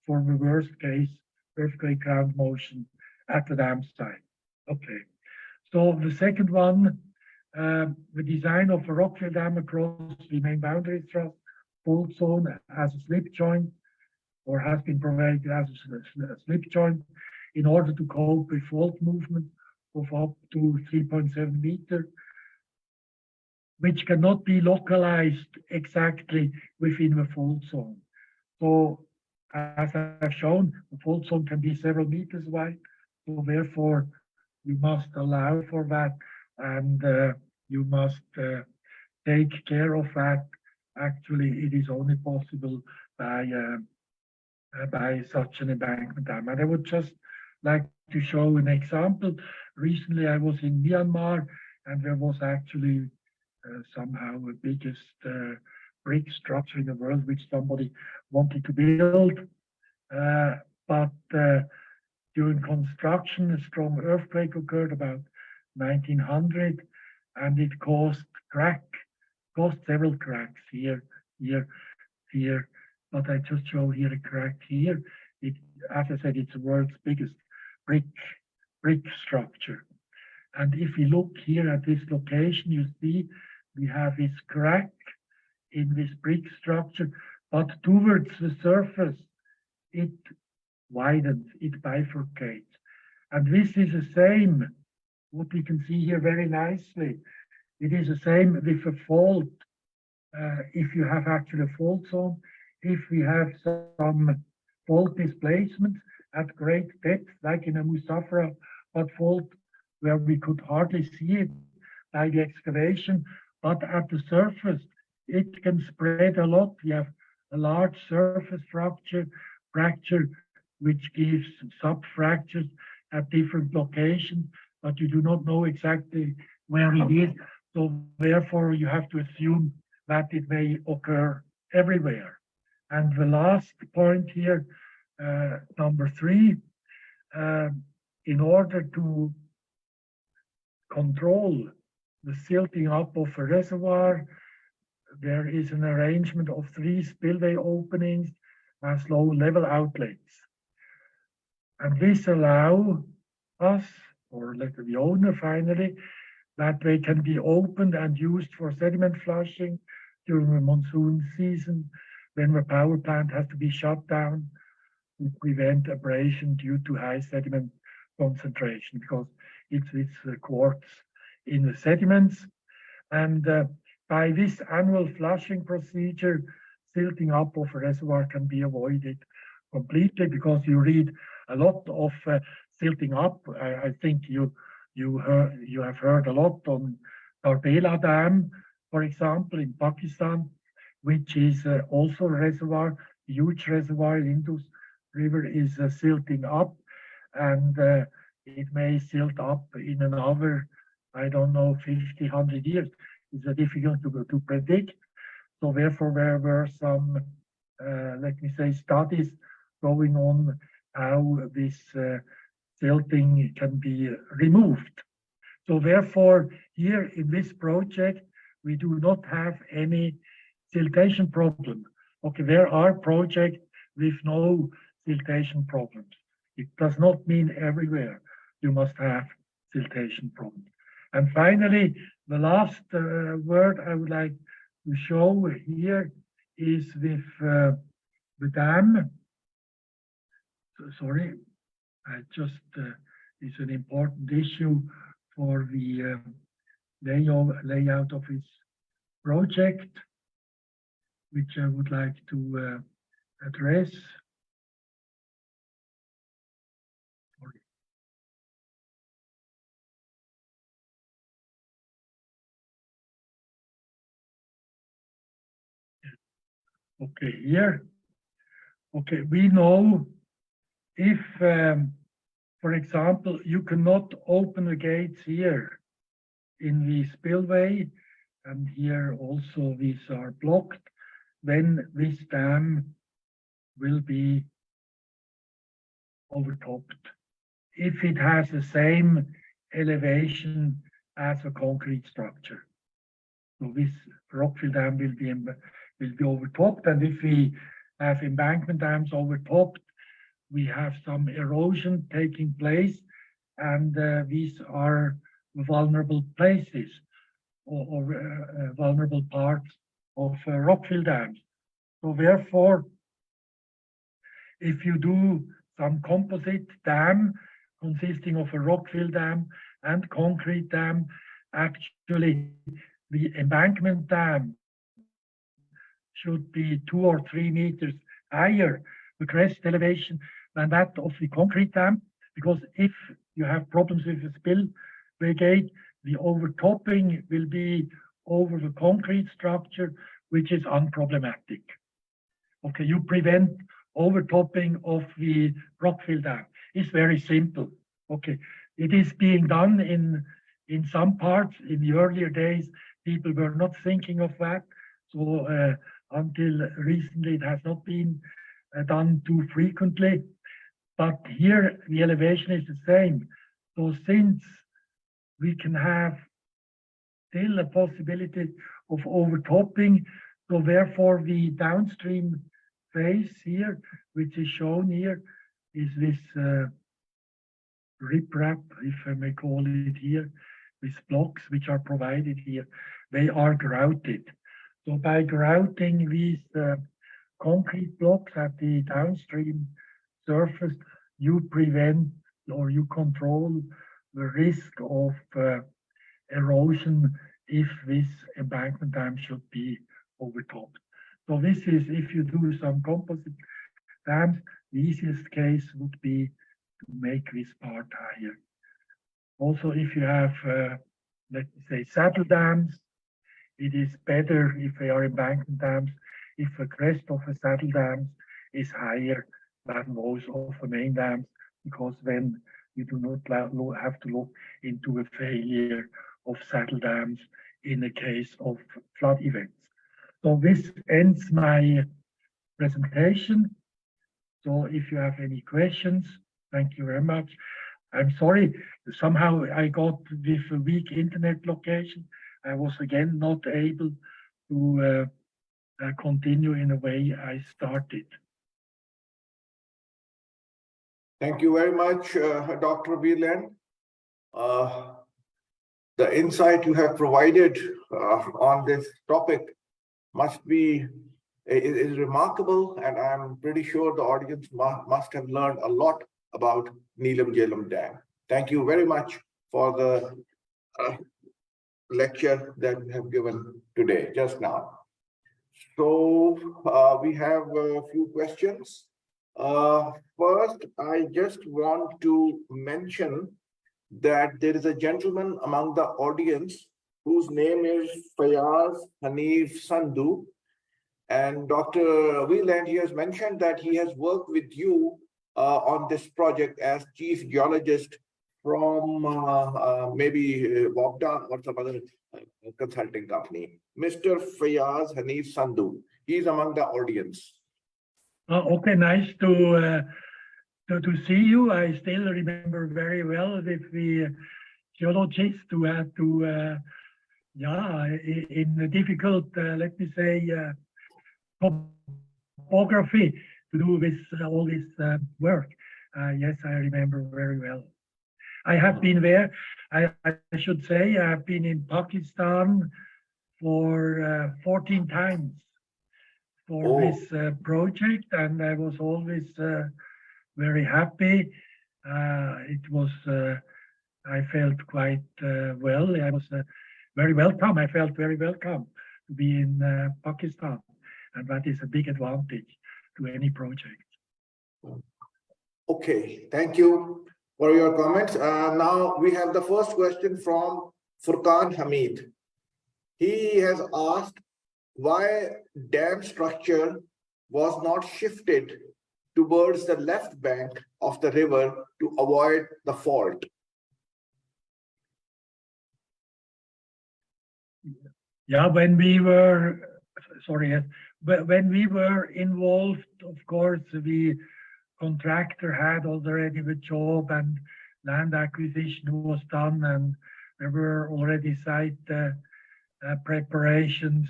for the worst case earthquake ground motion at the dam site. Okay, so the second one, the design of a rockfill dam across the main boundary thrust fault zone has a slip joint, or has been provided as a slip joint, in order to cope with fault movement of up to 3.7 meters, which cannot be localized exactly within the fault zone. So, as I've shown, the fault zone can be several meters wide. So therefore, you must allow for that, and you must take care of that. Actually, it is only possible by such an embankment dam. And I would just like to show an example. Recently, I was in Myanmar, and there was actually somehow the biggest brick structure in the world which somebody wanted to build. But during construction, a strong earthquake occurred about 1900, and it caused several cracks here. But I just show here a crack here. As I said, it's the world's biggest brick structure. And if we look here at this location, you see we have this crack in this brick structure, but towards the surface, it widens, it bifurcates. And this is the same, what we can see here very nicely. It is the same with a fault. If you have actually a fault zone, if we have some fault displacement at great depth, like in a Muzaffarabad fault, where we could hardly see it by the excavation, but at the surface, it can spread a lot. We have a large surface fracture, which gives sub-fractures at different locations, but you do not know exactly where it is. So therefore, you have to assume that it may occur everywhere. And the last point here, number 3, in order to control the silting up of a reservoir, there is an arrangement of 3 spillway openings as low level outlets. And this allows us, or like the owner finally, that they can be opened and used for sediment flushing during the monsoon season, when the power plant has to be shut down to prevent abrasion due to high sediment concentration, because it's quartz in the sediments. And By this annual flushing procedure, silting up of a reservoir can be avoided completely, because you read a lot of silting up. I think you have heard a lot on Darbela Dam, for example, in Pakistan, which is also a reservoir, huge reservoir. Indus River is silting up, and it may silt up in another, I don't know, 50, 100 years. It's difficult to predict. So therefore, there were some, let me say, studies going on how this silting can be removed. So therefore, here in this project, we do not have any siltation problem. Okay, there are projects with no siltation problems. It does not mean everywhere you must have siltation problems. And finally, the last word I would like to show here is with the dam. Sorry, I just it's an important issue for the layout of this project, which I would like to address. Sorry. Okay, here. Okay, we know if, for example, you cannot open the gates here in the spillway, and here also these are blocked, then this dam will be overtopped. If it has the same elevation as a concrete structure. So this rockfill dam will be overtopped, and if we have embankment dams overtopped, we have some erosion taking place, and these are vulnerable places or vulnerable parts of rockfill dams. So therefore, if you do some composite dam consisting of a rockfill dam and concrete dam, actually the embankment dam should be 2 or 3 meters higher, the crest elevation, than that of the concrete dam, because if you have problems with the spillway gate, the overtopping will be over the concrete structure, which is unproblematic. Okay, you prevent overtopping of the rockfill dam. It's very simple. Okay, it is being done in some parts. In the earlier days, people were not thinking of that. So until recently, it has not been done too frequently. But here, the elevation is the same. So since we can have still a possibility of overtopping, so therefore the downstream phase here, which is shown here, is this riprap, if I may call it here, with blocks which are provided here. They are grouted. So by grouting these concrete blocks at the downstream surface, you prevent or you control the risk of erosion if this embankment dam should be overtopped. So this is, if you do some composite dams, the easiest case would be to make this part higher. Also, if you have, let's say, saddle dams, it is better if they are embankment dams, if the crest of the saddle dams is higher than those of the main dams, because then you do not have to look into a failure of saddle dams in the case of flood events. So this ends my presentation. So if you have any questions, thank you very much. I'm sorry, somehow I got with a weak internet location. I was again not able to continue in the way I started. Thank you very much, Dr. Wieland. The insight you have provided on this topic is remarkable, and I'm pretty sure the audience must have learned a lot about Neelum Jhelum Dam. Thank you very much for the lecture that we have given today, just now. So we have a few questions. First, I just want to mention that there is a gentleman among the audience whose name is Fayaz Hanif Sandhu. And Dr. Wieland, he has mentioned that he has worked with you on this project as chief geologist from maybe Wagda or some other consulting company. Mr. Fayaz Hanif Sandhu, he is among the audience. Okay, nice to see you. I still remember very well with the geologists who had to, in a difficult, let me say, topography to do with all this work. Yes, I remember very well. I have been there. I should say I have been in Pakistan for 14 times for this project, and I was always very happy. It was, I felt quite well. I was very welcome. I felt very welcome to be in Pakistan, and that is a big advantage to any project. Okay, thank you for your comments. Now we have the first question from Furqan Hamid. He has asked why dam structure was not shifted towards the left bank of the river to avoid the fault. Yeah, when we were, sorry, but when we were involved, of course, the contractor had already the job and land acquisition was done, and there were already site preparations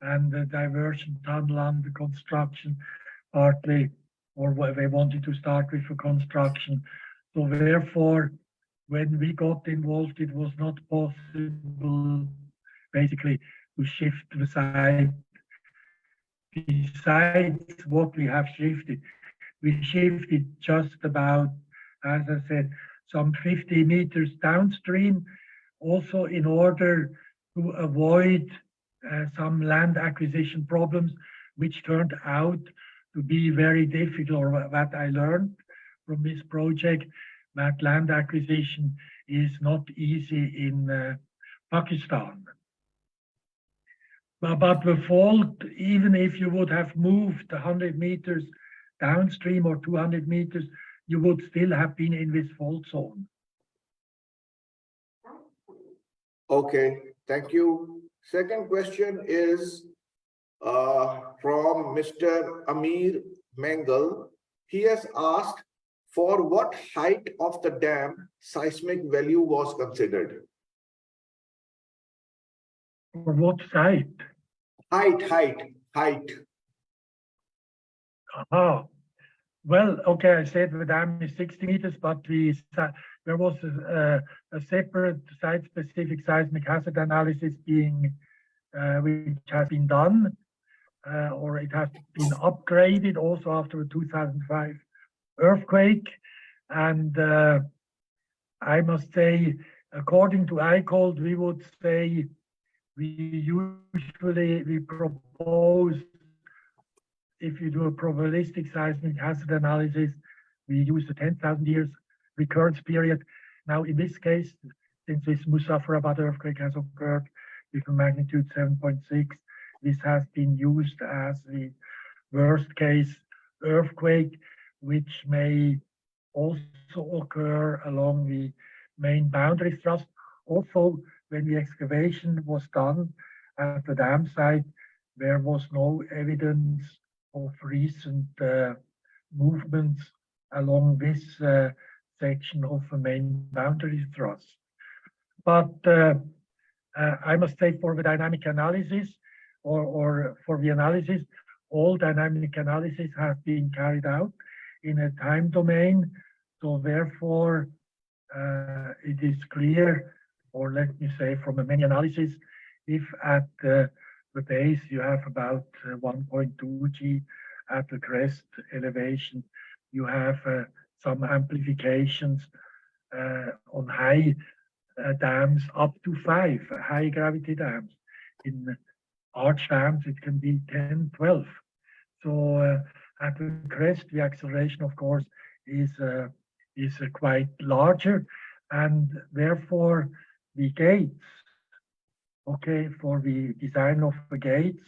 and the diversion tunnel under construction, partly, or they wanted to start with the construction. So therefore, when we got involved, it was not possible, basically, to shift the site. Besides what we have shifted, we shifted just about, as I said, some 50 meters downstream, also in order to avoid some land acquisition problems, which turned out to be very difficult, or that I learned from this project, that land acquisition is not easy in Pakistan. But the fault, even if you would have moved 100 meters downstream or 200 meters, you would still have been in this fault zone. Okay, thank you. Second question is from Mr. Amir Mangal. He has asked for what height of the dam seismic value was considered. For what site? Height. Ah, well, okay, I said the dam is 60 meters, but there was a separate site-specific seismic hazard analysis being, which has been done, or it has been upgraded also after the 2005 earthquake. And I must say, according to ICOLD, we would say we propose, if you do a probabilistic seismic hazard analysis, we use the 10,000 years recurrence period. Now, in this case, since this Muzaffarabad earthquake has occurred with a magnitude 7.6, this has been used as the worst case earthquake, which may also occur along the main boundary thrust. Also, when the excavation was done at the dam site, there was no evidence of recent movements along this section of the main boundary thrust. But I must say, for the dynamic analysis, or for the analysis, all dynamic analysis have been carried out in a time domain. So therefore, it is clear, or let me say from a many analysis, if at the base you have about 1.2 G, at the crest elevation you have some amplifications on high dams up to 5 high gravity dams. In arch dams, it can be 10, 12. So at the crest, the acceleration, of course, is quite larger, and therefore the gates, okay, for the design of the gates,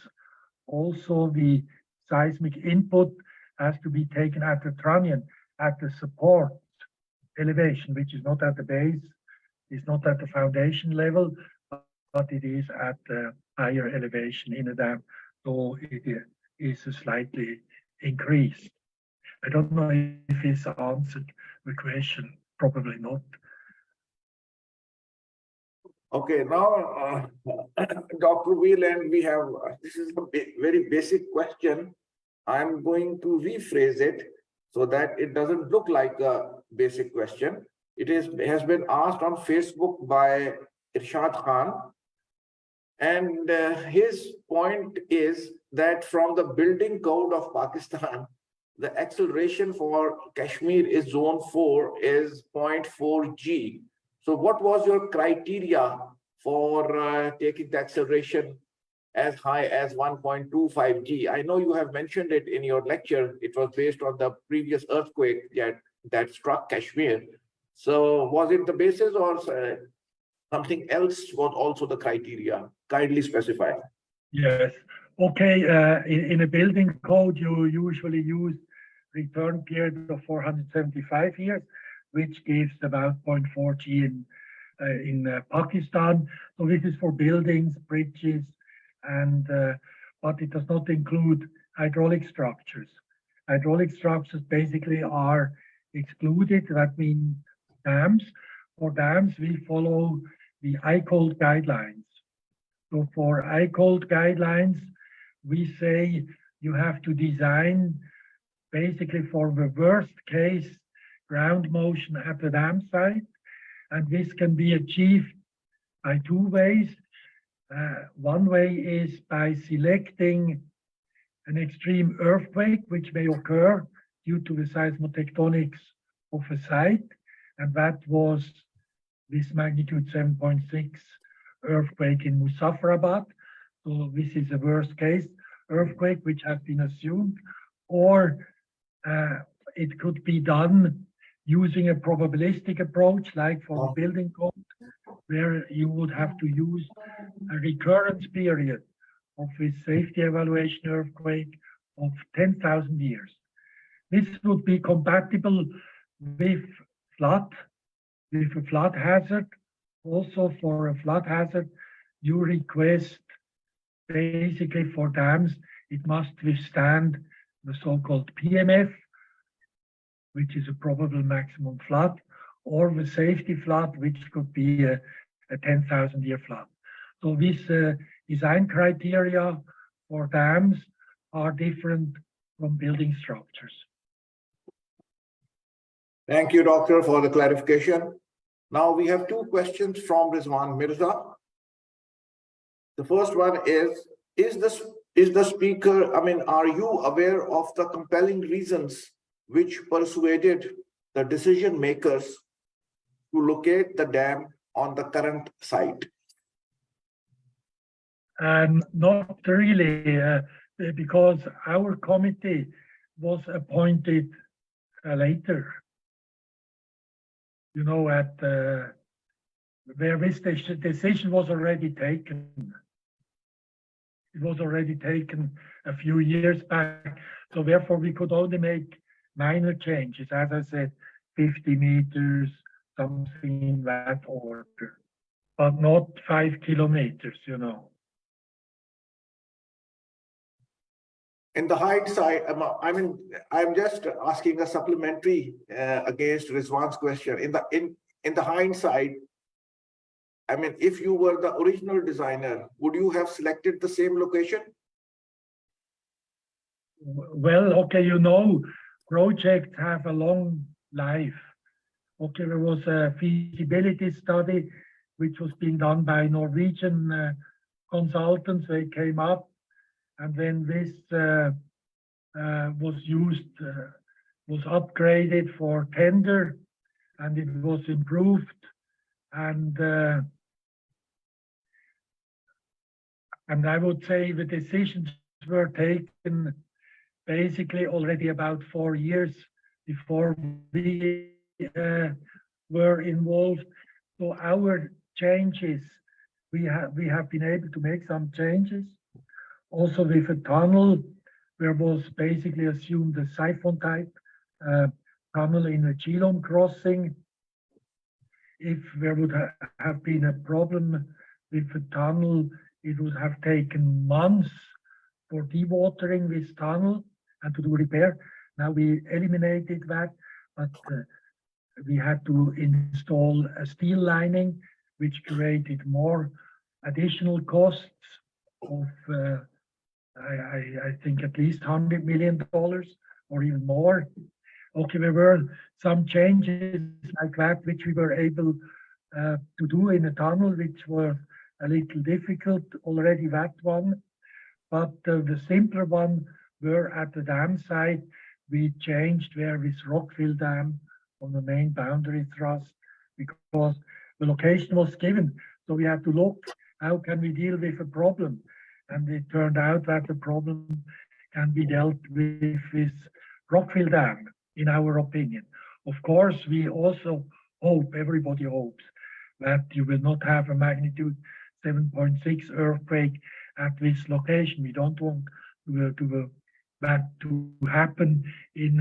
also the seismic input has to be taken at the trunnion, at the support elevation, which is not at the base, is not at the foundation level, but it is at the higher elevation in a dam. So it is slightly increased. I don't know if this answered the question. Probably not. Okay, now, Dr. Wieland, we have, this is a very basic question. I'm going to rephrase it so that it doesn't look like a basic question. It has been asked on Facebook by Irshad Khan. And his point is that from the building code of Pakistan, the acceleration for Kashmir is zone 4 is 0.4 G. So what was your criteria for taking the acceleration as high as 1.25 G? I know you have mentioned it in your lecture. It was based on the previous earthquake that struck Kashmir. So was it the basis or something else was also the criteria? Kindly specify. Yes. Okay. In a building code, you usually use return period of 475 years, which gives about 0.4 G in Pakistan. So this is for buildings, bridges, and but it does not include hydraulic structures. Hydraulic structures basically are excluded. That means dams. For dams, we follow the ICOLD guidelines. So for ICOLD guidelines, we say you have to design basically for the worst case ground motion at the dam site. And this can be achieved by 2 ways. One way is by selecting an extreme earthquake, which may occur due to the seismotectonics of a site. And that was this magnitude 7.6 earthquake in Muzaffarabad. So this is a worst case earthquake, which has been assumed. Or it could be done using a probabilistic approach, like for the building code, where you would have to use a recurrence period of this safety evaluation earthquake of 10,000 years. This would be compatible with a flood hazard. Also for a flood hazard, you request basically for dams, it must withstand the so-called PMF, which is a probable maximum flood, or the safety flood, which could be a 10,000-year flood. So these design criteria for dams are different from building structures. Thank you, Doctor, for the clarification. Now we have 2 questions from Rizwan Mirza. The first one is the speaker, are you aware of the compelling reasons which persuaded the decision makers to locate the dam on the current site? Not really, because our committee was appointed later. You know, at where this decision was already taken. It was already taken a few years back. So therefore, we could only make minor changes, as I said, 50 meters, something in that order, but not 5 kilometers, you know. In the hindsight, I'm just asking a supplementary against Rizwan's question. In the hindsight, if you were the original designer, would you have selected the same location? Well, okay, you know, projects have a long life. Okay, there was a feasibility study which was being done by Norwegian consultants. They came up, and then this was upgraded for tender, and it was improved. And I would say the decisions were taken basically already about 4 years before we were involved. So our changes, we have been able to make some changes. Also with a tunnel, there was basically assumed a siphon type tunnel in a Jhelum crossing. If there would have been a problem with the tunnel, it would have taken months for dewatering this tunnel and to do repair. Now we eliminated that, but we had to install a steel lining, which created more additional costs of, I think, at least $100 million or even more. Okay, there were some changes like that, which we were able to do in a tunnel, which were a little difficult already, that one. But the simpler one were at the dam side. We changed there this rock-fill dam on the main boundary thrust because the location was given. So we had to look, how can we deal with a problem? And it turned out that the problem can be dealt with this rock-fill dam, in our opinion. Of course, we also hope, everybody hopes, that you will not have a magnitude 7.6 earthquake at this location. We don't want that to happen in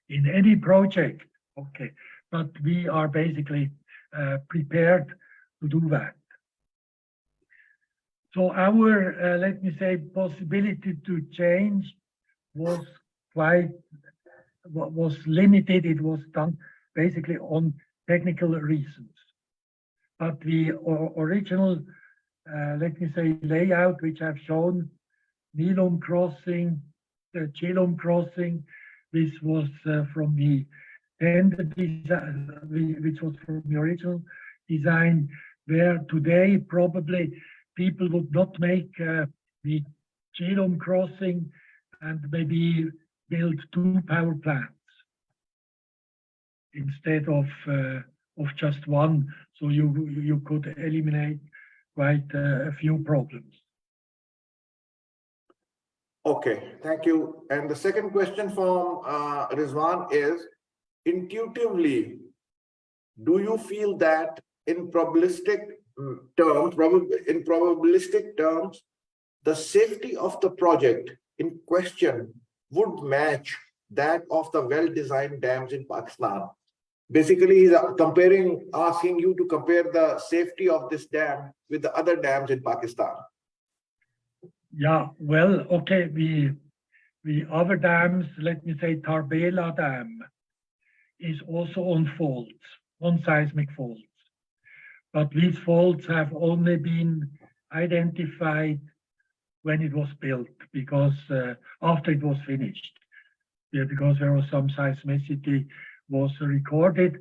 any project. Okay, but we are basically prepared to do that. So our, let me say, possibility to change was limited. It was done basically on technical reasons. But the original, let me say, layout, which I've shown, Neelum crossing, the Jhelum crossing, this was from the tender design, which was from the original design, where today probably people would not make the Jhelum crossing and maybe build 2 power plants instead of just one. So you could eliminate quite a few problems. Okay, thank you. And the second question from Rizwan is, intuitively, do you feel that in probabilistic terms, the safety of the project in question would match that of the well-designed dams in Pakistan? Basically, he's asking you to compare the safety of this dam with the other dams in Pakistan. Yeah, well, okay, the other dams, let me say Tarbela Dam, is also on faults, on seismic faults. But these faults have only been identified when it was built, because after it was finished, because there was some seismicity was recorded.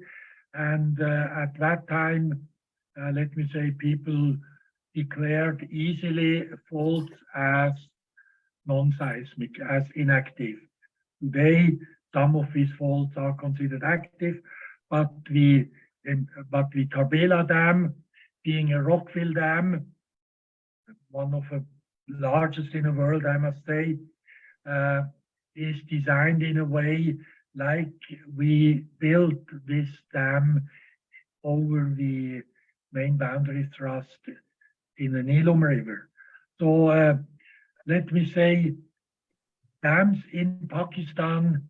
And at that time, let me say, people declared easily faults as non-seismic, as inactive. Today, some of these faults are considered active, but the Tarbela Dam, being a rock-fill dam, one of the largest in the world, I must say, is designed in a way like we built this dam over the main boundary thrust in the Neelum River. So let me say, dams in Pakistan,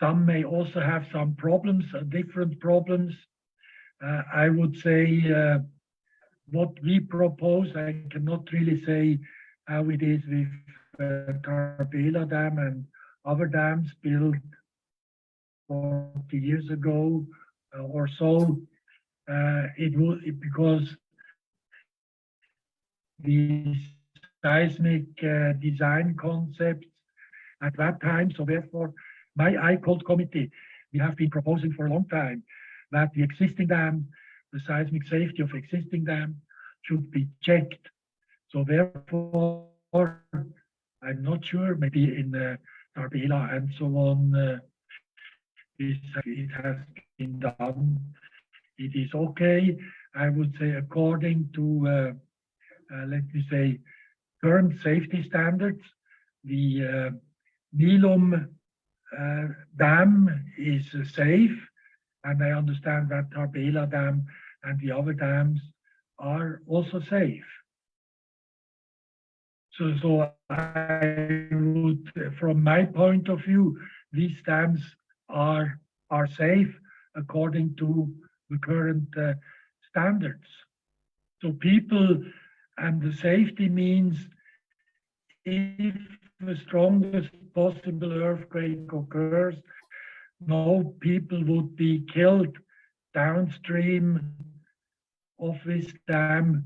some may also have some problems, different problems. I would say what we propose, I cannot really say how it is with Tarbela Dam and other dams built 40 years ago or so. Because the seismic design concepts at that time, so therefore my ICOLD committee, we have been proposing for a long time that the existing dam, the seismic safety of existing dam should be checked. So therefore, I'm not sure, maybe in Tarbela and so on, it has been done. It is okay. I would say, according to, let me say, current safety standards, the Neelum dam is safe, and I understand that Tarbela Dam and the other dams are also safe. So I would, from my point of view, these dams are safe according to the current standards. So people, and the safety means if the strongest possible earthquake occurs, no people would be killed downstream of this dam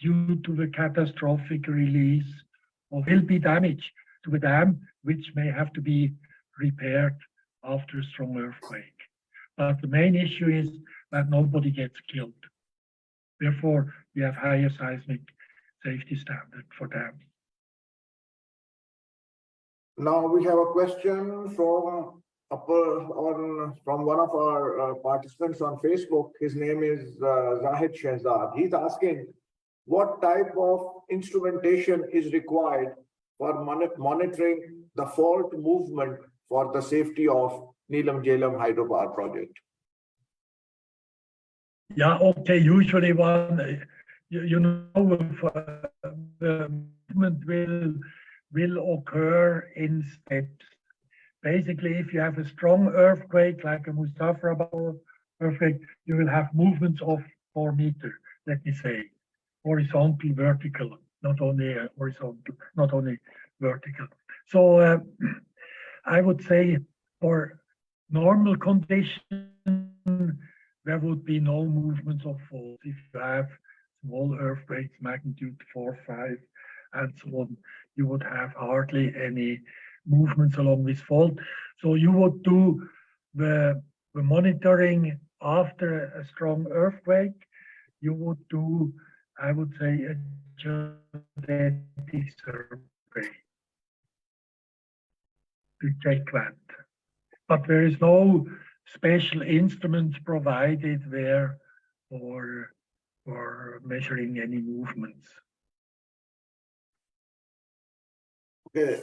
due to the catastrophic release, or will be damage to the dam, which may have to be repaired after a strong earthquake. But the main issue is that nobody gets killed. Therefore, we have higher seismic safety standard for dams. Now we have a question from one of our participants on Facebook. His name is Zahid Shehzad. He's asking, what type of instrumentation is required for monitoring the fault movement for the safety of Neelum Jhelum hydropower project? Yeah, okay, usually one, you know, the movement will occur in steps. Basically, if you have a strong earthquake, like a Mustafarabad earthquake, you will have movements of 4 meters, let me say, horizontal, vertical, not only horizontal, not only vertical. So I would say for normal conditions, there would be no movements of fault. If you have small earthquakes, magnitude 4, 5, and so on, you would have hardly any movements along this fault. So you would do the monitoring after a strong earthquake. You would do, I would say, a geodetic survey to check that. But there is no special instruments provided there for measuring any movements. Okay.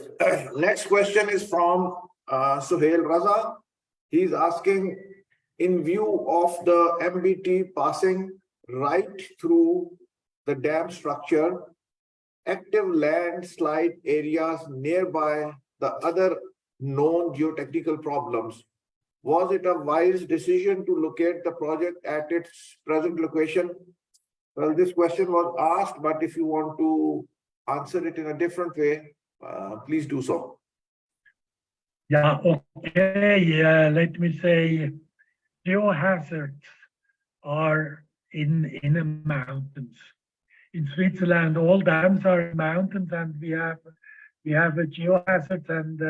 Next question is from Suhail Raza. He's asking, in view of the MBT passing right through the dam structure, active landslide areas nearby the other known geotechnical problems, was it a wise decision to locate the project at its present location? Well, this question was asked, but if you want to answer it in a different way, please do so. Yeah, okay. Let me say, geohazards are in the mountains. In Switzerland, all dams are in mountains, and we have a geohazards, and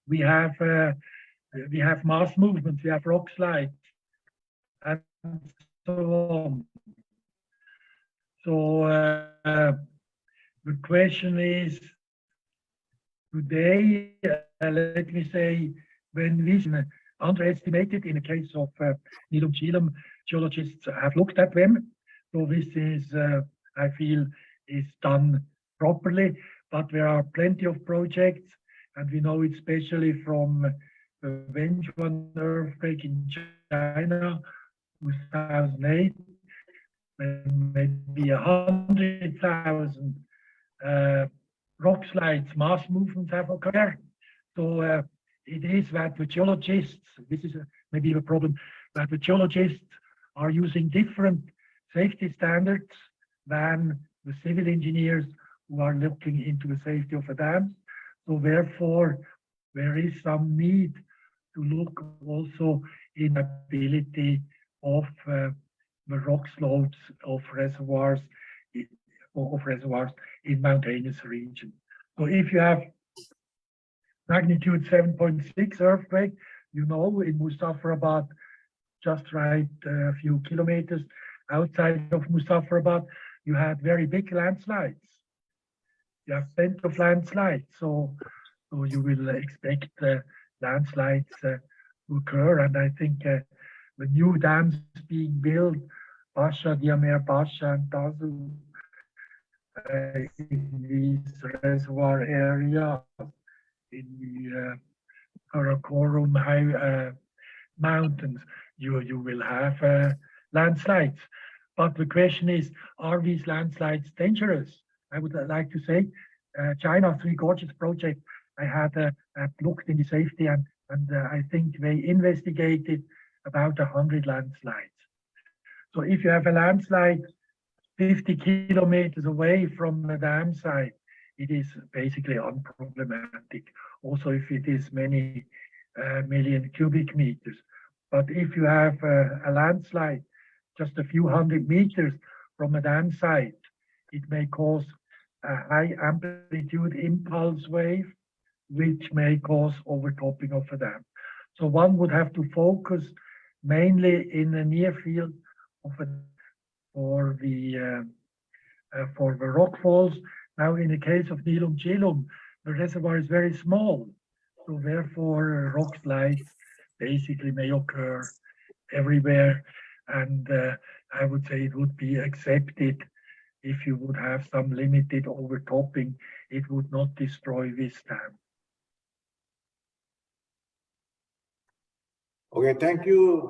we have mass movements, we have rock slides, and so on. So the question is, today, let me say, when we underestimated in the case of Neelum Jhelum, geologists have looked at them. So this is, I feel, is done properly, but there are plenty of projects, and we know it especially from the Wenchuan earthquake in China, 2008, when maybe 100,000 rock slides, mass movements have occurred. So it is that the geologists, this is maybe a problem, that the geologists are using different safety standards than the civil engineers who are looking into the safety of the dams. So therefore, there is some need to look also in ability of the rock slopes of reservoirs in mountainous region. So if you have magnitude 7.6 earthquake, you know, in Mustafarabad, just right a few kilometers outside of Mustafarabad, you had very big landslides. You have plenty of landslides, so you will expect landslides to occur. And I think the new dams being built Pasha, Diamer, Pasha, and Tazu in these reservoir areas, in the Karakorum high mountains, you will have landslides. But the question is, are these landslides dangerous? I would like to say, China Three Gorges project, I had looked in the safety and I think they investigated about 100 landslides. So if you have a landslide 50 kilometers away from the dam site, it is basically unproblematic. Also, if it is many million cubic meters. But if you have a landslide just a few hundred meters from a dam site, it may cause a high amplitude impulse wave, which may cause overtopping of a dam. So one would have to focus mainly in the near field of a, for the rock falls. Now, in the case of Neelum, Jhelum, the reservoir is very small, so therefore rock slides basically may occur everywhere, and I would say it would be accepted if you would have some limited overtopping. It would not destroy this dam. Okay, thank you,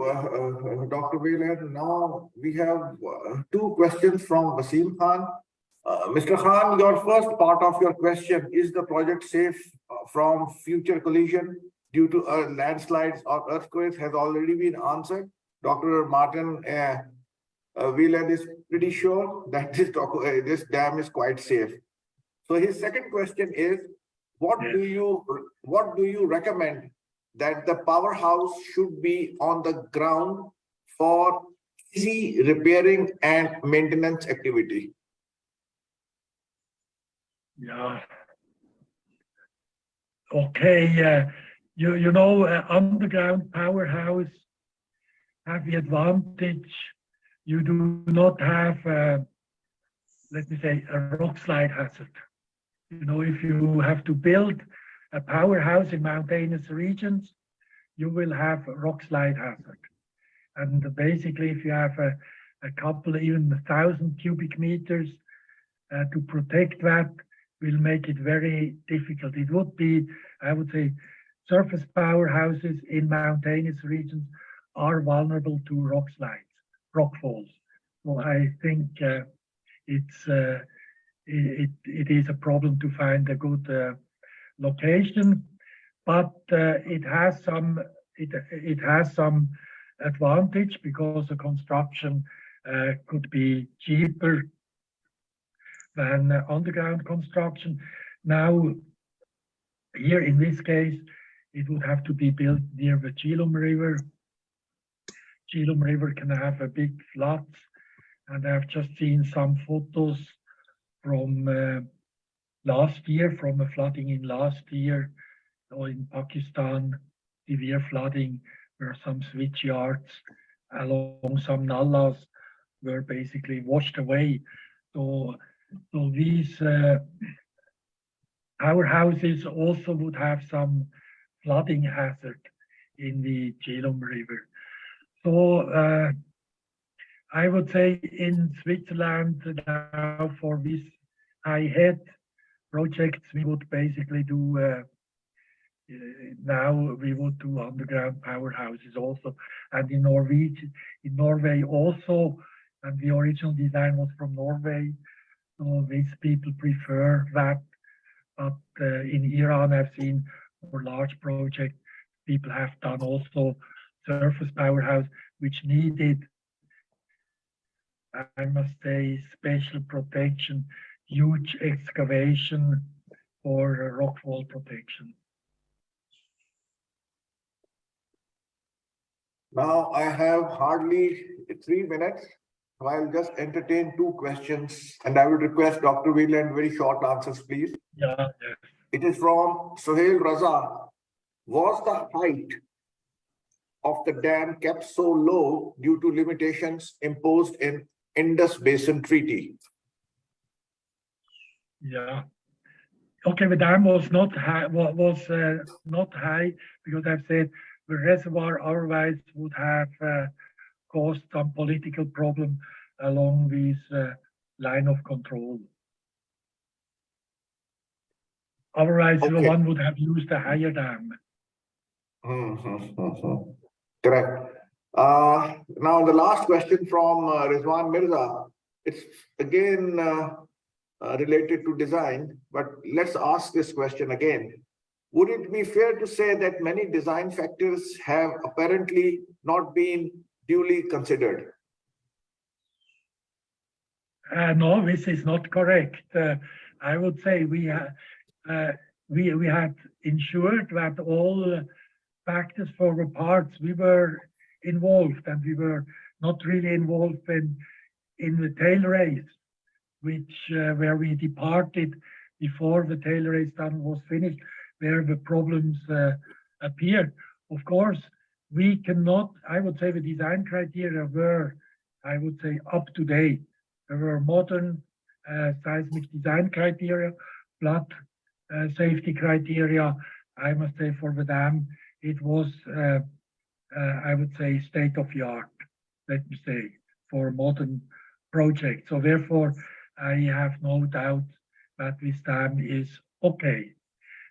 Dr. Wieland. Now we have two questions from Wasim Khan. Mr. Khan, your first part of your question, is the project safe from future collision due to landslides or earthquakes, has already been answered. Dr. Martin Wieland is pretty sure that this dam is quite safe. So his second question is, what do you recommend that the powerhouse should be on the ground for easy repairing and maintenance activity? Yeah. Okay. You know, underground powerhouse have the advantage. You do not have, let me say, a rock slide hazard. You know, if you have to build a powerhouse in mountainous regions, you will have a rock slide hazard. And basically, if you have a couple, even 1,000 cubic meters to protect that, will make it very difficult. It would be, I would say, surface powerhouses in mountainous regions are vulnerable to rock slides, rock falls. So I think it is a problem to find a good location, but it has some advantage because the construction could be cheaper than underground construction. Now, here in this case, it would have to be built near the Jhelum River. Jhelum River can have a big floods, and I've just seen some photos from last year, from a flooding in last year, or in Pakistan, severe flooding, where some switch yards along some nallas were basically washed away. So these powerhouses also would have some flooding hazard in the Jhelum River. So I would say in Switzerland now for this high-head projects, we would basically do now we would do underground powerhouses also, and in Norway also, and the original design was from Norway. So these people prefer that, but in Iran, I've seen for large projects, people have done also surface powerhouse, which needed, I must say, special protection, huge excavation for rockfall protection. Now I have hardly 3 minutes. So I'll just entertain two questions, and I will request Dr. Wieland very short answers, please. Yeah. It is from Sohail Raza. Was the height of the dam kept so low due to limitations imposed in Indus Basin Treaty? Yeah. Okay, the dam was not high. Not high because I've said the reservoir otherwise would have caused some political problem along this line of control. Otherwise, Okay. one would have used a higher dam. Correct. Now, the last question from Rizwan Mirza. It's again related to design, but let's ask this question again. Would it be fair to say that many design factors have apparently not been duly considered? No, this is not correct. I would say we had ensured that all factors for the parts we were involved, and we were not really involved in the tail race, which where we departed before the tail race tunnel was finished, where the problems appeared. Of course, we cannot. I would say the design criteria were, I would say, up to date. There were modern seismic design criteria, flood safety criteria. I must say for the dam, it was, I would say, state of the art, let me say, for a modern project. So therefore, I have no doubt that this dam is okay.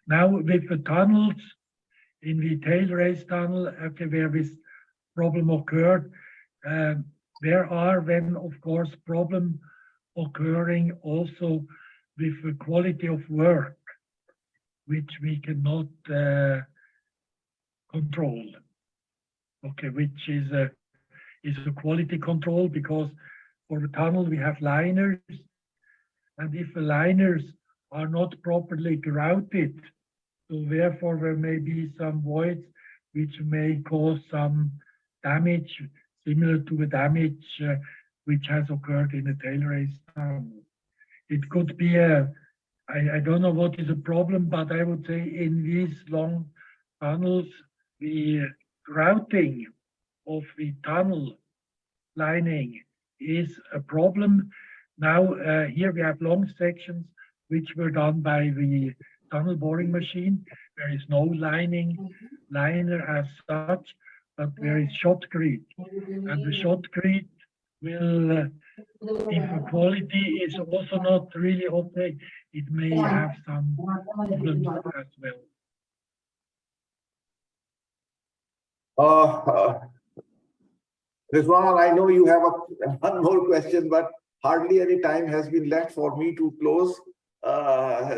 Now with the tunnels, in the tail race tunnel, okay, where this problem occurred, there are then, of course, problem occurring also with the quality of work, which we cannot control. Okay, which is a quality control, because for the tunnel we have liners, and if the liners are not properly grouted, so therefore there may be some voids which may cause some damage, similar to the damage which has occurred in the tail race tunnel. It could be I don't know what is a problem, but I would say in these long tunnels, the grouting of the tunnel lining is a problem. Now, here we have long sections which were done by the tunnel boring machine. There is no liner as such, but there is shotcrete. And the shotcrete will, if the quality is also not really okay, it may have some problems as well. Rizwan, I know you have one more question, but hardly any time has been left for me to close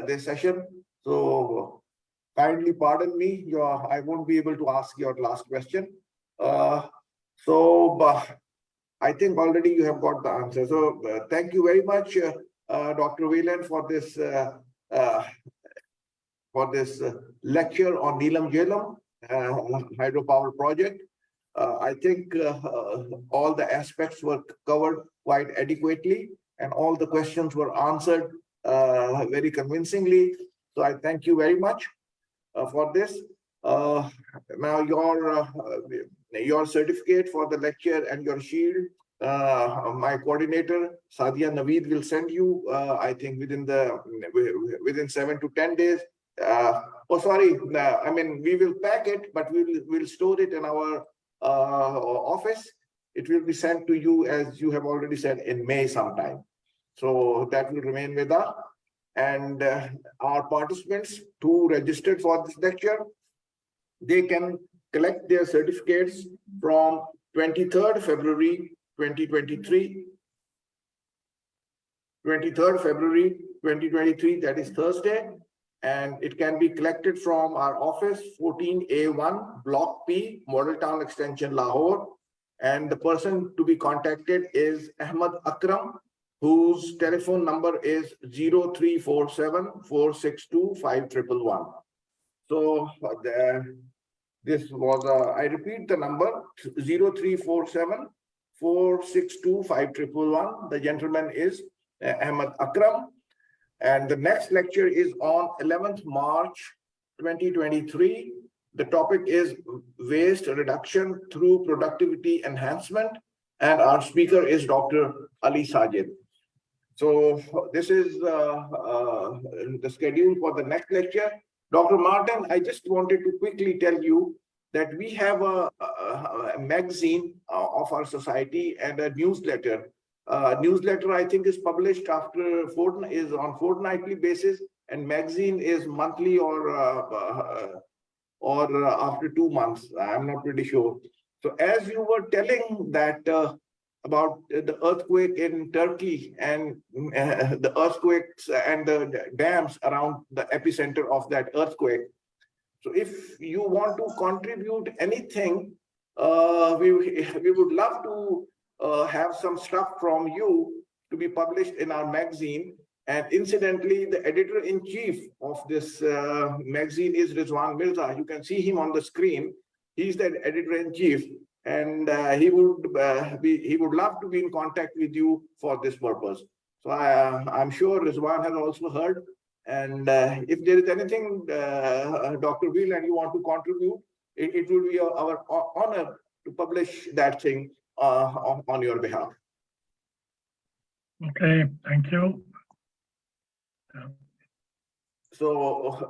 this session. So kindly pardon me, I won't be able to ask your last question. I think already you have got the answer. So thank you very much, Dr. Wieland, for this lecture on Neelum Jhelum hydropower project. I think all the aspects were covered quite adequately, and all the questions were answered very convincingly. So I thank you very much for this. Now your certificate for the lecture and your shield, my coordinator Sadia Naveed will send you. I think within 7 to 10 days. Oh, sorry. I mean, we will pack it, but we'll store it in our office. It will be sent to you, as you have already said, in May sometime. So that will remain with us. And our participants who registered for this lecture, they can collect their certificates from 23rd February 2023. 23rd February 2023, that is Thursday. And it can be collected from our office, 14A1, Block P, Model Town Extension, Lahore. And the person to be contacted is Ahmad Akram, whose telephone number is 0347-462-5111. So this was, I repeat the number, 0347-462-5111. The gentleman is Ahmad Akram. And the next lecture is on 11th March 2023. The topic is waste reduction through productivity enhancement. And our speaker is Dr. Ali Sajid. So this is the schedule for the next lecture. Dr. Martin, I just wanted to quickly tell you that we have a magazine of our society and a newsletter. Newsletter, I think, is published after is on fortnightly basis, and magazine is monthly or after 2 months. I'm not pretty sure. So as you were telling that about the earthquake in Turkey and the earthquakes and the dams around the epicenter of that earthquake. So if you want to contribute anything, we would love to have some stuff from you to be published in our magazine. And incidentally, the editor-in-chief of this magazine is Rizwan Mirza. You can see him on the screen. He's the editor-in-chief, and he would love to be in contact with you for this purpose. So I'm sure Rizwan has also heard. And if there is anything, Dr. Wieland, you want to contribute, it will be our honor to publish that thing on your behalf. Okay, thank you. So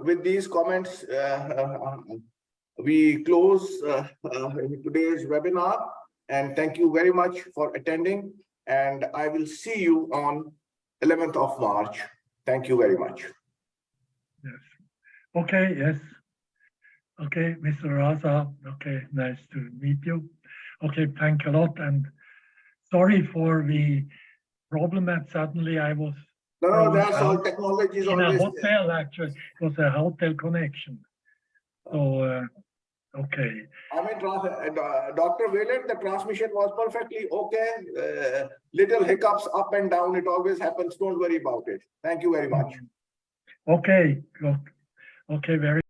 with these comments, we close today's webinar, and thank you very much for attending, and I will see you on 11th of March. Thank you very much. Yes. Okay, yes. Okay, Mr. Raza. Okay, nice to meet you. Okay, thank you a lot, and sorry for the problem that suddenly I was No, that's all. Technology is in always a hotel, actually. It was a hotel connection. So, okay. I mean, Dr. Wieland, the transmission was perfectly okay. Little hiccups up and down, it always happens. Don't worry about it. Thank you very much. Okay, look. Okay, very